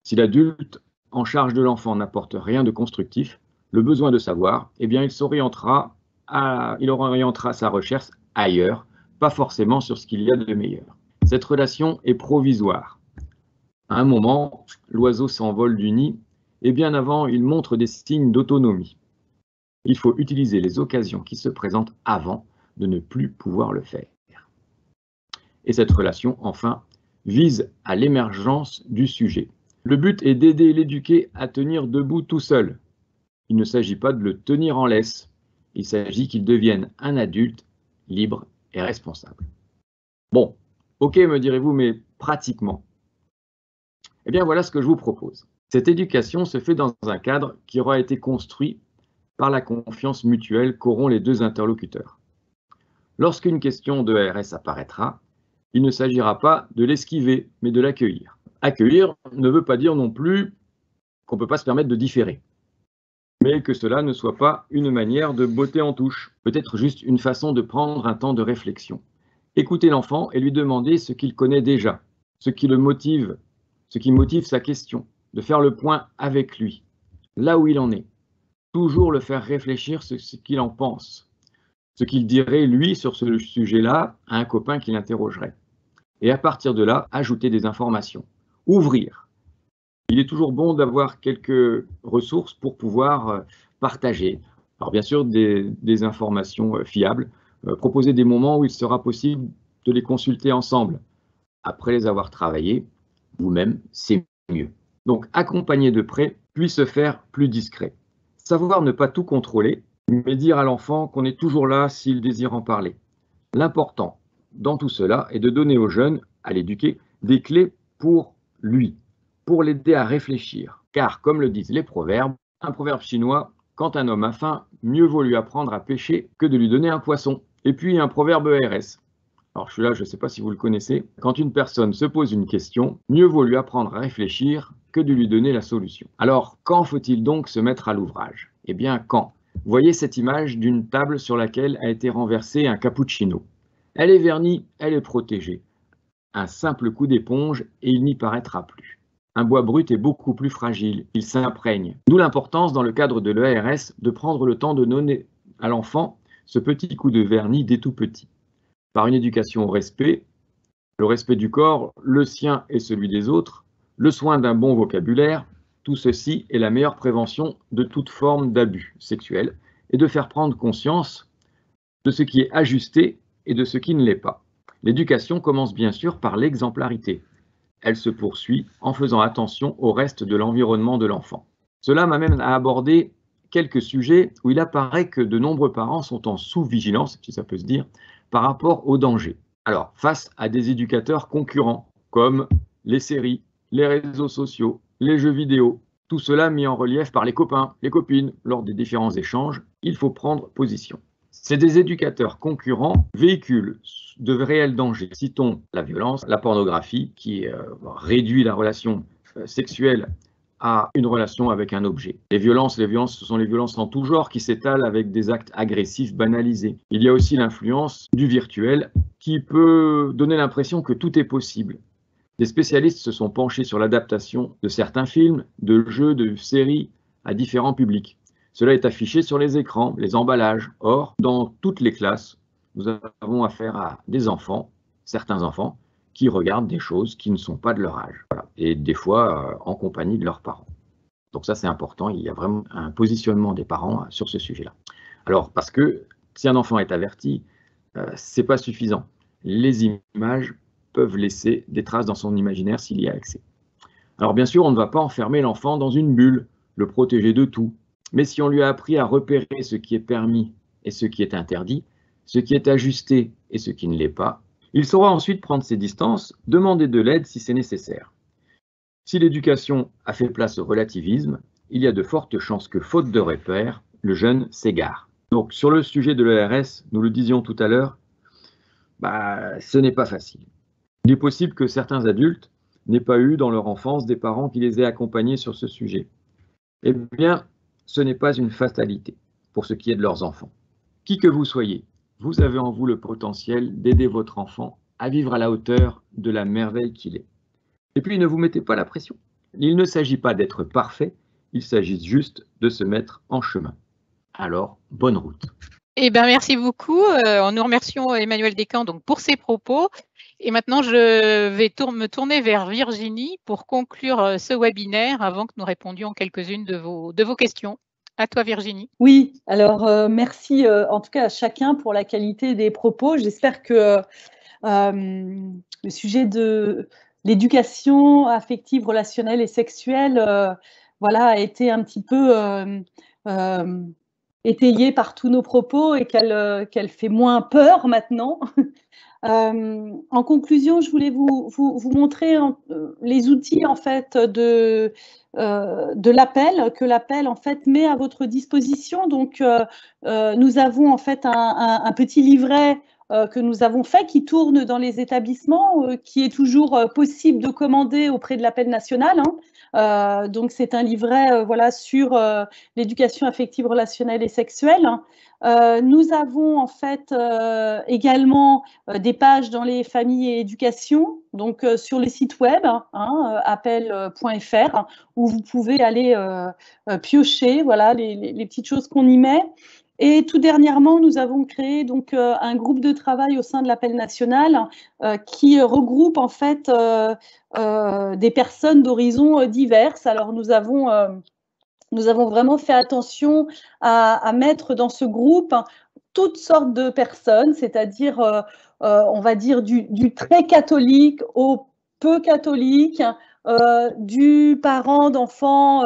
Si l'adulte en charge de l'enfant n'apporte rien de constructif, le besoin de savoir, eh bien il orientera sa recherche ailleurs, pas forcément sur ce qu'il y a de meilleur. Cette relation est provisoire. À un moment, l'oiseau s'envole du nid, et bien avant, il montre des signes d'autonomie. Il faut utiliser les occasions qui se présentent avant de ne plus pouvoir le faire. Et cette relation, enfin, vise à l'émergence du sujet. Le but est d'aider l'éduqué à tenir debout tout seul. Il ne s'agit pas de le tenir en laisse. Il s'agit qu'il devienne un adulte libre et responsable. Bon, ok, me direz-vous, mais pratiquement. Eh bien, voilà ce que je vous propose. Cette éducation se fait dans un cadre qui aura été construit par la confiance mutuelle qu'auront les deux interlocuteurs. Lorsqu'une question de RS apparaîtra, il ne s'agira pas de l'esquiver, mais de l'accueillir. Accueillir ne veut pas dire non plus qu'on ne peut pas se permettre de différer, mais que cela ne soit pas une manière de botter en touche, peut-être juste une façon de prendre un temps de réflexion. Écouter l'enfant et lui demander ce qu'il connaît déjà, ce qui motive sa question, de faire le point avec lui, là où il en est. Toujours le faire réfléchir sur ce qu'il en pense, ce qu'il dirait, lui, sur ce sujet-là, à un copain qui l'interrogerait. Et à partir de là, ajouter des informations. Ouvrir. Il est toujours bon d'avoir quelques ressources pour pouvoir partager. Alors bien sûr, des informations fiables. Proposer des moments où il sera possible de les consulter ensemble. Après les avoir travaillés, vous-même, c'est mieux. Donc, accompagner de près, puis se faire plus discret. Savoir ne pas tout contrôler, mais dire à l'enfant qu'on est toujours là s'il désire en parler. L'important dans tout cela est de donner au jeune, à l'éduquer, des clés pour lui, pour l'aider à réfléchir. Car, comme le disent les proverbes, un proverbe chinois, quand un homme a faim, mieux vaut lui apprendre à pêcher que de lui donner un poisson. Et puis un proverbe RS. Alors celui-là, je ne sais pas si vous le connaissez. Quand une personne se pose une question, mieux vaut lui apprendre à réfléchir que de lui donner la solution. Alors, quand faut-il donc se mettre à l'ouvrage? Eh bien, quand? Voyez cette image d'une table sur laquelle a été renversé un cappuccino. Elle est vernie, elle est protégée. Un simple coup d'éponge et il n'y paraîtra plus. Un bois brut est beaucoup plus fragile, il s'imprègne. D'où l'importance dans le cadre de l'ERS de prendre le temps de donner à l'enfant ce petit coup de vernis dès tout petit. Par une éducation au respect, le respect du corps, le sien et celui des autres, le soin d'un bon vocabulaire, tout ceci est la meilleure prévention de toute forme d'abus sexuel et de faire prendre conscience de ce qui est ajusté et de ce qui ne l'est pas. L'éducation commence bien sûr par l'exemplarité. Elle se poursuit en faisant attention au reste de l'environnement de l'enfant. Cela m'amène à aborder quelques sujets où il apparaît que de nombreux parents sont en sous-vigilance, si ça peut se dire, par rapport au danger. Alors, face à des éducateurs concurrents, comme les séries, les réseaux sociaux, les jeux vidéo, tout cela mis en relief par les copains, les copines, lors des différents échanges, il faut prendre position. Ces des éducateurs concurrents véhiculent de réels dangers. Citons la violence, la pornographie, qui réduit la relation sexuelle à une relation avec un objet. Les violences, ce sont les violences en tout genre qui s'étalent avec des actes agressifs banalisés. Il y a aussi l'influence du virtuel qui peut donner l'impression que tout est possible. Des spécialistes se sont penchés sur l'adaptation de certains films, de jeux, de séries à différents publics. Cela est affiché sur les écrans, les emballages. Or, dans toutes les classes, nous avons affaire à des enfants, certains enfants, qui regardent des choses qui ne sont pas de leur âge. Voilà. Et des fois, en compagnie de leurs parents. Donc ça, c'est important. Il y a vraiment un positionnement des parents sur ce sujet-là. Alors, parce que si un enfant est averti, ce n'est pas suffisant. Les images peuvent laisser des traces dans son imaginaire s'il y a accès. Alors bien sûr, on ne va pas enfermer l'enfant dans une bulle, le protéger de tout. Mais si on lui a appris à repérer ce qui est permis et ce qui est interdit, ce qui est ajusté et ce qui ne l'est pas, il saura ensuite prendre ses distances, demander de l'aide si c'est nécessaire. Si l'éducation a fait place au relativisme, il y a de fortes chances que, faute de repères, le jeune s'égare. Donc sur le sujet de l'ERS, nous le disions tout à l'heure, ce n'est pas facile. Il est possible que certains adultes n'aient pas eu dans leur enfance des parents qui les aient accompagnés sur ce sujet. Eh bien, ce n'est pas une fatalité pour ce qui est de leurs enfants. Qui que vous soyez, vous avez en vous le potentiel d'aider votre enfant à vivre à la hauteur de la merveille qu'il est. Et puis, ne vous mettez pas la pression. Il ne s'agit pas d'être parfait, il s'agit juste de se mettre en chemin. Alors, bonne route. Eh bien, merci beaucoup. Nous remercions Emmanuel Descamps donc, pour ses propos. Et maintenant, je vais me tourner vers Virginie pour conclure ce webinaire avant que nous répondions quelques-unes de vos questions. À toi, Virginie. Oui, alors merci en tout cas à chacun pour la qualité des propos. J'espère que le sujet de l'éducation affective, relationnelle et sexuelle a été un petit peu étayé par tous nos propos et qu'elle fait moins peur maintenant. En conclusion, je voulais vous montrer les outils en fait de l'appel, que l'appel en fait met à votre disposition. Donc, nous avons en fait un petit livret que nous avons fait qui tourne dans les établissements, qui est toujours possible de commander auprès de l'appel national. Donc, c'est un livret sur l'éducation affective, relationnelle et sexuelle. Nous avons en fait également des pages dans les familles et éducation, donc sur le site web appel.fr, où vous pouvez aller piocher les petites choses qu'on y met. Et tout dernièrement, nous avons créé donc un groupe de travail au sein de l'appel national qui regroupe en fait des personnes d'horizons divers. Alors nous avons vraiment fait attention à mettre dans ce groupe toutes sortes de personnes, c'est-à-dire, on va dire, du très catholique au peu catholique, du parent d'enfants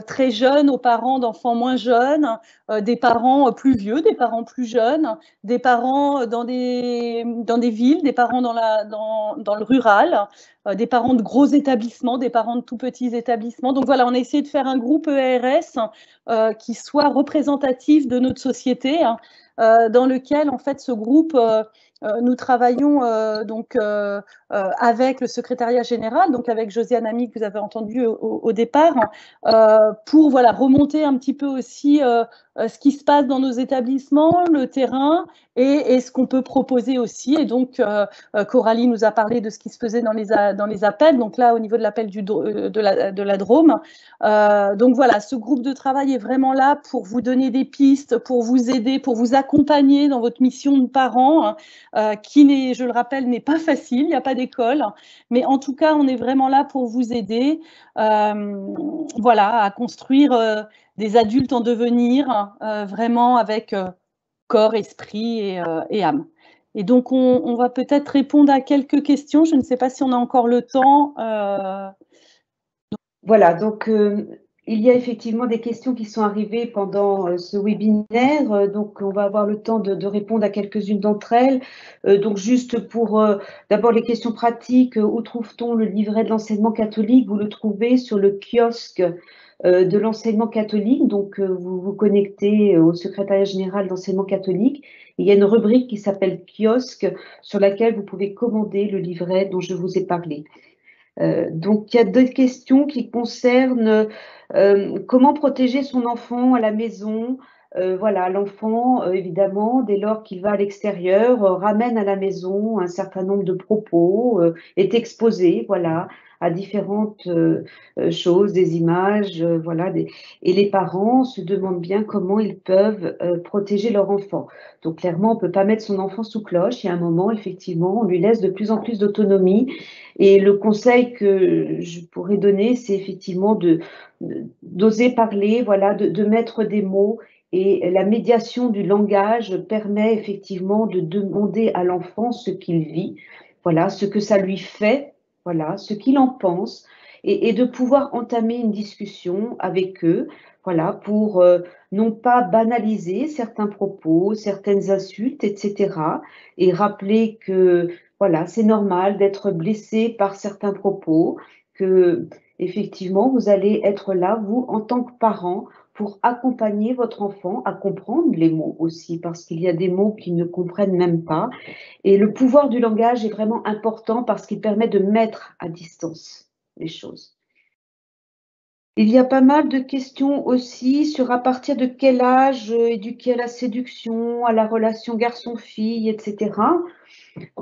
très jeunes aux parents d'enfants moins jeunes, des parents plus vieux, des parents plus jeunes, des parents dans des villes, des parents dans le rural, des parents de gros établissements, des parents de tout petits établissements. Donc voilà, on a essayé de faire un groupe ERS qui soit représentatif de notre société, dans lequel en fait ce groupe nous travaillons avec le secrétariat général, donc avec Josiane Ami que vous avez entendu au départ, pour remonter un petit peu aussi ce qui se passe dans nos établissements, le terrain et ce qu'on peut proposer aussi. Et donc Coralie nous a parlé de ce qui se faisait dans les appels, donc là au niveau de l'appel de la Drôme. Donc voilà, ce groupe de travail est vraiment là pour vous donner des pistes, pour vous aider, pour vous accompagner dans votre mission de parent, qui, je le rappelle, n'est pas facile, il n'y a pas d'école, mais en tout cas, on est vraiment là pour vous aider à construire des adultes en devenir, vraiment avec corps, esprit et âme. Et donc, on va peut-être répondre à quelques questions. Je ne sais pas si on a encore le temps. Voilà, donc Il y a effectivement des questions qui sont arrivées pendant ce webinaire, donc on va avoir le temps de répondre à quelques-unes d'entre elles. Donc juste pour d'abord les questions pratiques, où trouve-t-on le livret de l'enseignement catholique? Vous le trouvez sur le kiosque de l'enseignement catholique, donc vous vous connectez au secrétariat général d'enseignement catholique. Il y a une rubrique qui s'appelle kiosque sur laquelle vous pouvez commander le livret dont je vous ai parlé. Donc, il y a deux questions qui concernent comment protéger son enfant à la maison. Voilà, l'enfant, évidemment, dès lors qu'il va à l'extérieur, ramène à la maison un certain nombre de propos, est exposé, voilà, à différentes choses, des images, voilà. Et les parents se demandent bien comment ils peuvent protéger leur enfant. Donc, clairement, on ne peut pas mettre son enfant sous cloche. Il y a un moment, effectivement, on lui laisse de plus en plus d'autonomie. Et le conseil que je pourrais donner, c'est effectivement d'oser parler, voilà, de mettre des mots. Et la médiation du langage permet effectivement de demander à l'enfant ce qu'il vit, voilà, ce que ça lui fait, voilà, ce qu'il en pense, et de pouvoir entamer une discussion avec eux, voilà, pour non pas banaliser certains propos, certaines insultes, etc. Et rappeler que voilà, c'est normal d'être blessé par certains propos, que effectivement vous allez être là, vous, en tant que parent, pour accompagner votre enfant à comprendre les mots aussi, parce qu'il y a des mots qu'ils ne comprennent même pas. Et le pouvoir du langage est vraiment important parce qu'il permet de mettre à distance les choses. Il y a pas mal de questions aussi sur à partir de quel âge éduquer à la séduction, à la relation garçon-fille, etc.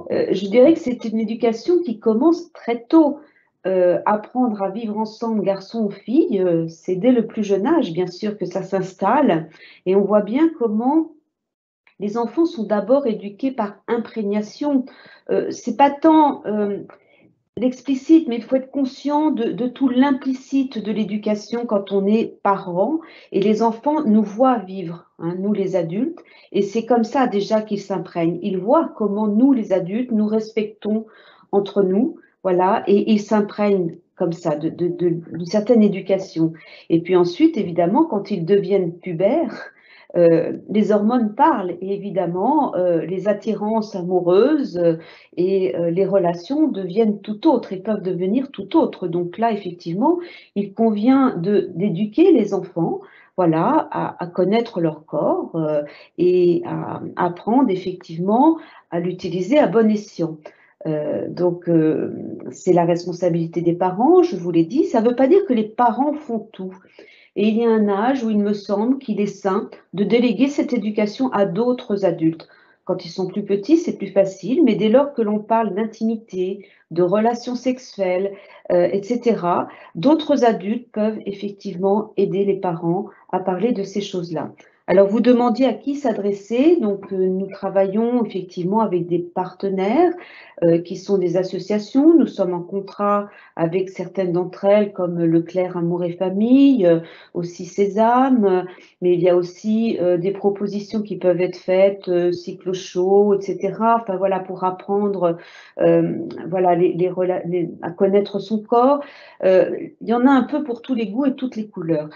Je dirais que c'est une éducation qui commence très tôt. Apprendre à vivre ensemble, garçon ou fille, c'est dès le plus jeune âge, bien sûr, que ça s'installe. Et on voit bien comment les enfants sont d'abord éduqués par imprégnation. C'est pas tant l'explicite, mais il faut être conscient de tout l'implicite de l'éducation quand on est parent. Et les enfants nous voient vivre, hein, nous les adultes, et c'est comme ça déjà qu'ils s'imprègnent. Ils voient comment nous, les adultes, nous respectons entre nous, voilà, et ils s'imprègnent comme ça d'une certaine éducation. Et puis ensuite, évidemment, quand ils deviennent pubères, les hormones parlent et évidemment les attirances amoureuses et les relations deviennent tout autres et peuvent devenir tout autres. Donc là, effectivement, il convient d'éduquer les enfants, voilà, à connaître leur corps et à apprendre effectivement à l'utiliser à bon escient. Donc, c'est la responsabilité des parents, je vous l'ai dit. Ça ne veut pas dire que les parents font tout. Et il y a un âge où il me semble qu'il est sain de déléguer cette éducation à d'autres adultes. Quand ils sont plus petits, c'est plus facile, mais dès lors que l'on parle d'intimité, de relations sexuelles, etc., d'autres adultes peuvent effectivement aider les parents à parler de ces choses-là. Alors, vous demandiez à qui s'adresser. Donc, nous travaillons effectivement avec des partenaires qui sont des associations. Nous sommes en contrat avec certaines d'entre elles, comme Leclerc Amour et Famille, aussi Sésame, mais il y a aussi des propositions qui peuvent être faites, cyclo-show, etc. Enfin, voilà, pour apprendre voilà, à connaître son corps. Il y en a un peu pour tous les goûts et toutes les couleurs.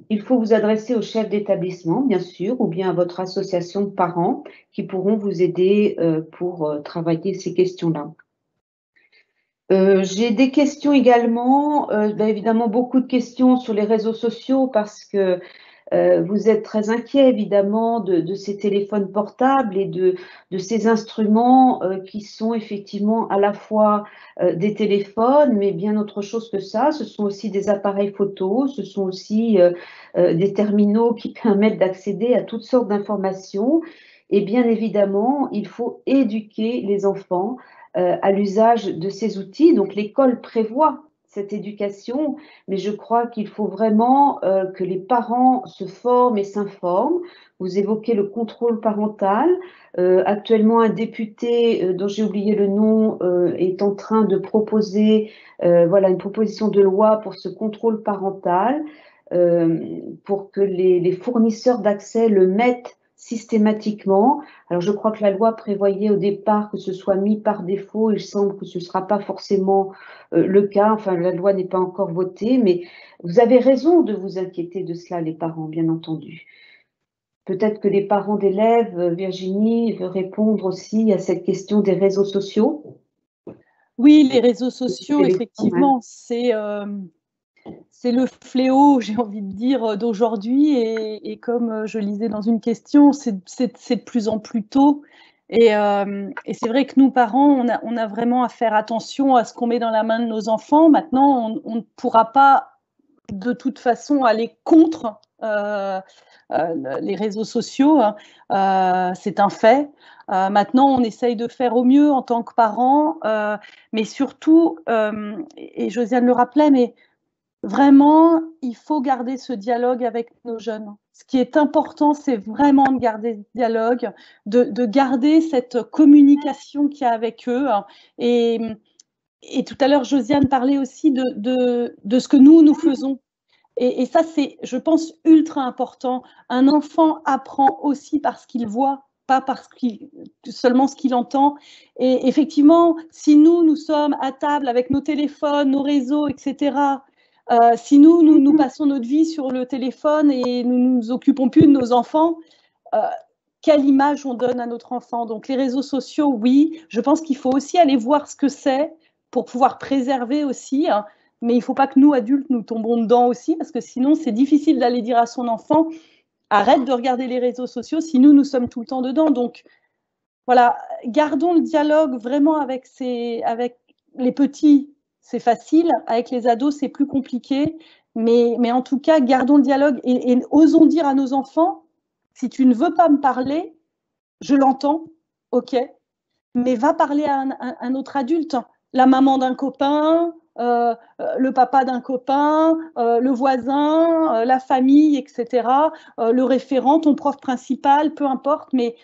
Il faut vous adresser au chef d'établissement, bien sûr, ou bien à votre association de parents qui pourront vous aider pour travailler ces questions-là. J'ai des questions également, évidemment beaucoup de questions sur les réseaux sociaux parce que vous êtes très inquiet évidemment de ces téléphones portables et de ces instruments qui sont effectivement à la fois des téléphones, mais bien autre chose que ça. Ce sont aussi des appareils photo, ce sont aussi des terminaux qui permettent d'accéder à toutes sortes d'informations. Et bien évidemment, il faut éduquer les enfants à l'usage de ces outils. Donc l'école prévoit cette éducation, mais je crois qu'il faut vraiment que les parents se forment et s'informent. Vous évoquez le contrôle parental. Actuellement, un député dont j'ai oublié le nom est en train de proposer voilà, une proposition de loi pour ce contrôle parental, pour que les fournisseurs d'accès le mettent systématiquement. Alors, je crois que la loi prévoyait au départ que ce soit mis par défaut. Il semble que ce ne sera pas forcément le cas. Enfin, la loi n'est pas encore votée, mais vous avez raison de vous inquiéter de cela, les parents, bien entendu. Peut-être que les parents d'élèves, Virginie, veut répondre aussi à cette question des réseaux sociaux. Oui, les réseaux sociaux, effectivement, c'est le fléau, j'ai envie de dire, d'aujourd'hui. Et comme je lisais dans une question, c'est de plus en plus tôt. Et c'est vrai que nous, parents, on a vraiment à faire attention à ce qu'on met dans la main de nos enfants. Maintenant, on ne pourra pas de toute façon aller contre les réseaux sociaux. C'est un fait. Maintenant, on essaye de faire au mieux en tant que parents, mais surtout, et Josiane le rappelait, mais vraiment, il faut garder ce dialogue avec nos jeunes. Ce qui est important, c'est vraiment de garder ce dialogue, de garder cette communication qu'il y a avec eux. Et tout à l'heure, Josiane parlait aussi de ce que nous faisons. Et ça, c'est, je pense, ultra important. Un enfant apprend aussi parce qu'il voit, pas parce seulement ce qu'il entend. Et effectivement, si nous sommes à table avec nos téléphones, nos réseaux, etc., si nous passons notre vie sur le téléphone et nous ne nous occupons plus de nos enfants, quelle image on donne à notre enfant? Donc les réseaux sociaux, oui, je pense qu'il faut aussi aller voir ce que c'est pour pouvoir préserver aussi, hein, mais il ne faut pas que nous, adultes, nous tombons dedans aussi, parce que sinon c'est difficile d'aller dire à son enfant « arrête de regarder les réseaux sociaux » si nous sommes tout le temps dedans. Donc voilà, gardons le dialogue vraiment avec les petits. C'est facile, avec les ados, c'est plus compliqué. Mais en tout cas, gardons le dialogue et osons dire à nos enfants, si tu ne veux pas me parler, je l'entends, ok, mais va parler à un autre adulte, la maman d'un copain, le papa d'un copain, le voisin, la famille, etc., le référent, ton prof principal, peu importe, mais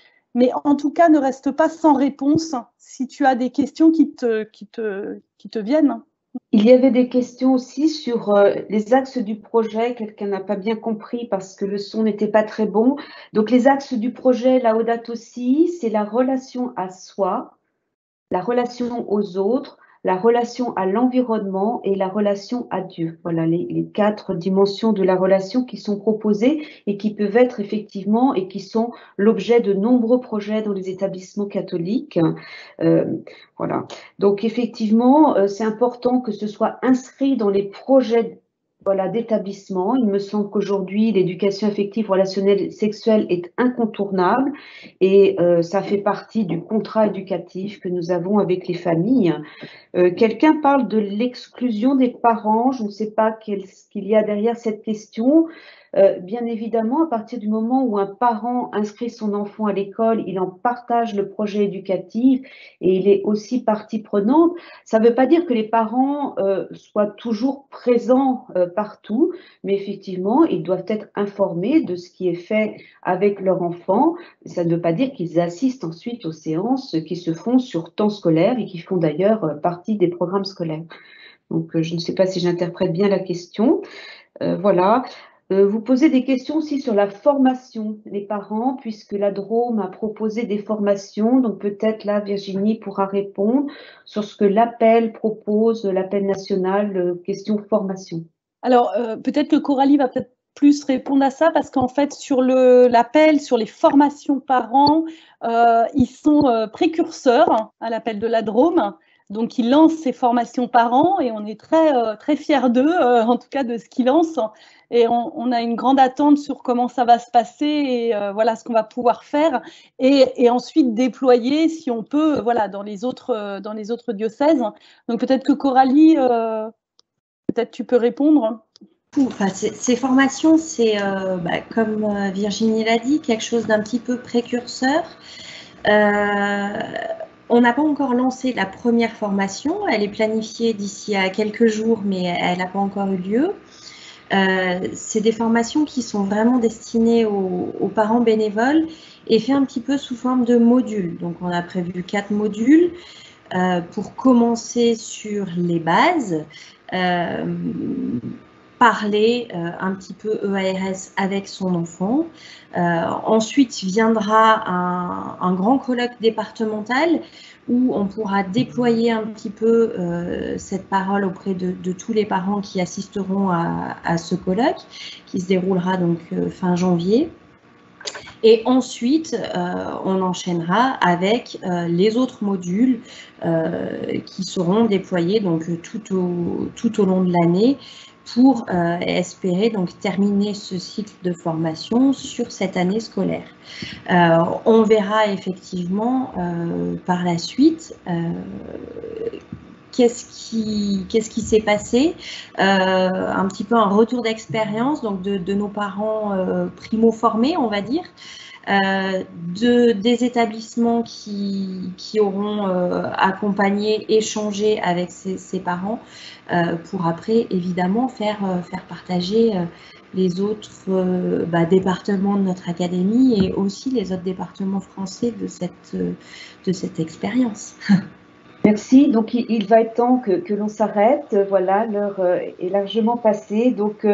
en tout cas, ne reste pas sans réponse si tu as des questions qui te viennent. Il y avait des questions aussi sur les axes du projet. Quelqu'un n'a pas bien compris parce que le son n'était pas très bon. Donc, les axes du projet Laudato Si, c'est la relation à soi, la relation aux autres, la relation à l'environnement et la relation à Dieu. Voilà les 4 dimensions de la relation qui sont proposées et qui peuvent être effectivement et qui sont l'objet de nombreux projets dans les établissements catholiques. Voilà. Donc effectivement, c'est important que ce soit inscrit dans les projets d'établissement. Il me semble qu'aujourd'hui, l'éducation affective, relationnelle et sexuelle est incontournable et ça fait partie du contrat éducatif que nous avons avec les familles. Quelqu'un parle de l'exclusion des parents. Je ne sais pas ce qu'il y a derrière cette question. Bien évidemment, à partir du moment où un parent inscrit son enfant à l'école, il en partage le projet éducatif et il est aussi partie prenante. Ça ne veut pas dire que les parents soient toujours présents partout, mais effectivement, ils doivent être informés de ce qui est fait avec leur enfant. Ça ne veut pas dire qu'ils assistent ensuite aux séances qui se font sur temps scolaire et qui font d'ailleurs partie des programmes scolaires. Donc, je ne sais pas si j'interprète bien la question. Voilà. Vous posez des questions aussi sur la formation des parents, puisque la Drôme a proposé des formations. Donc peut-être là, Virginie pourra répondre sur ce que l'APEL propose, l'APEL national, question formation. Alors peut-être que Coralie va peut-être plus répondre à ça, parce qu'en fait, sur l'APEL, sur les formations parents, ils sont précurseurs à l'APEL de la Drôme. Donc, ils lancent ces formations parents et on est très fiers d'eux, en tout cas de ce qu'ils lancent. Et on a une grande attente sur comment ça va se passer et voilà ce qu'on va pouvoir faire. Et ensuite déployer, si on peut, voilà, dans les autres diocèses. Donc, peut-être que Coralie, peut-être tu peux répondre. Enfin, ces formations, c'est, comme Virginie l'a dit, quelque chose d'un petit peu précurseur. On n'a pas encore lancé la première formation. Elle est planifiée d'ici à quelques jours, mais elle n'a pas encore eu lieu. C'est des formations qui sont vraiment destinées aux parents bénévoles et fait un petit peu sous forme de modules. Donc, on a prévu 4 modules pour commencer sur les bases. parler un petit peu EARS avec son enfant. Ensuite viendra un grand colloque départemental où on pourra déployer un petit peu cette parole auprès de tous les parents qui assisteront à ce colloque, qui se déroulera donc fin janvier. Et ensuite, on enchaînera avec les autres modules qui seront déployés donc, tout au long de l'année pour espérer donc, terminer ce cycle de formation sur cette année scolaire. On verra effectivement par la suite qu'est-ce qui s'est passé, un petit peu un retour d'expérience donc de nos parents primo-formés, on va dire, des établissements qui auront accompagné, échangé avec ces parents pour après évidemment faire partager les autres départements de notre académie et aussi les autres départements français de cette expérience. Merci. Donc, il va être temps que l'on s'arrête. Voilà, l'heure est largement passée. Donc,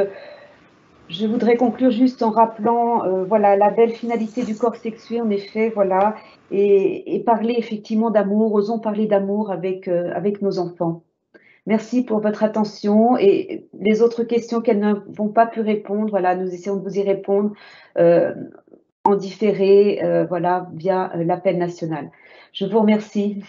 je voudrais conclure juste en rappelant voilà, la belle finalité du corps sexué, en effet, voilà, et parler effectivement d'amour, osons parler d'amour avec nos enfants. Merci pour votre attention et les autres questions qu'elles n'ont pas pu répondre, voilà, nous essayons de vous y répondre en différé, voilà, via l'appel national. Je vous remercie.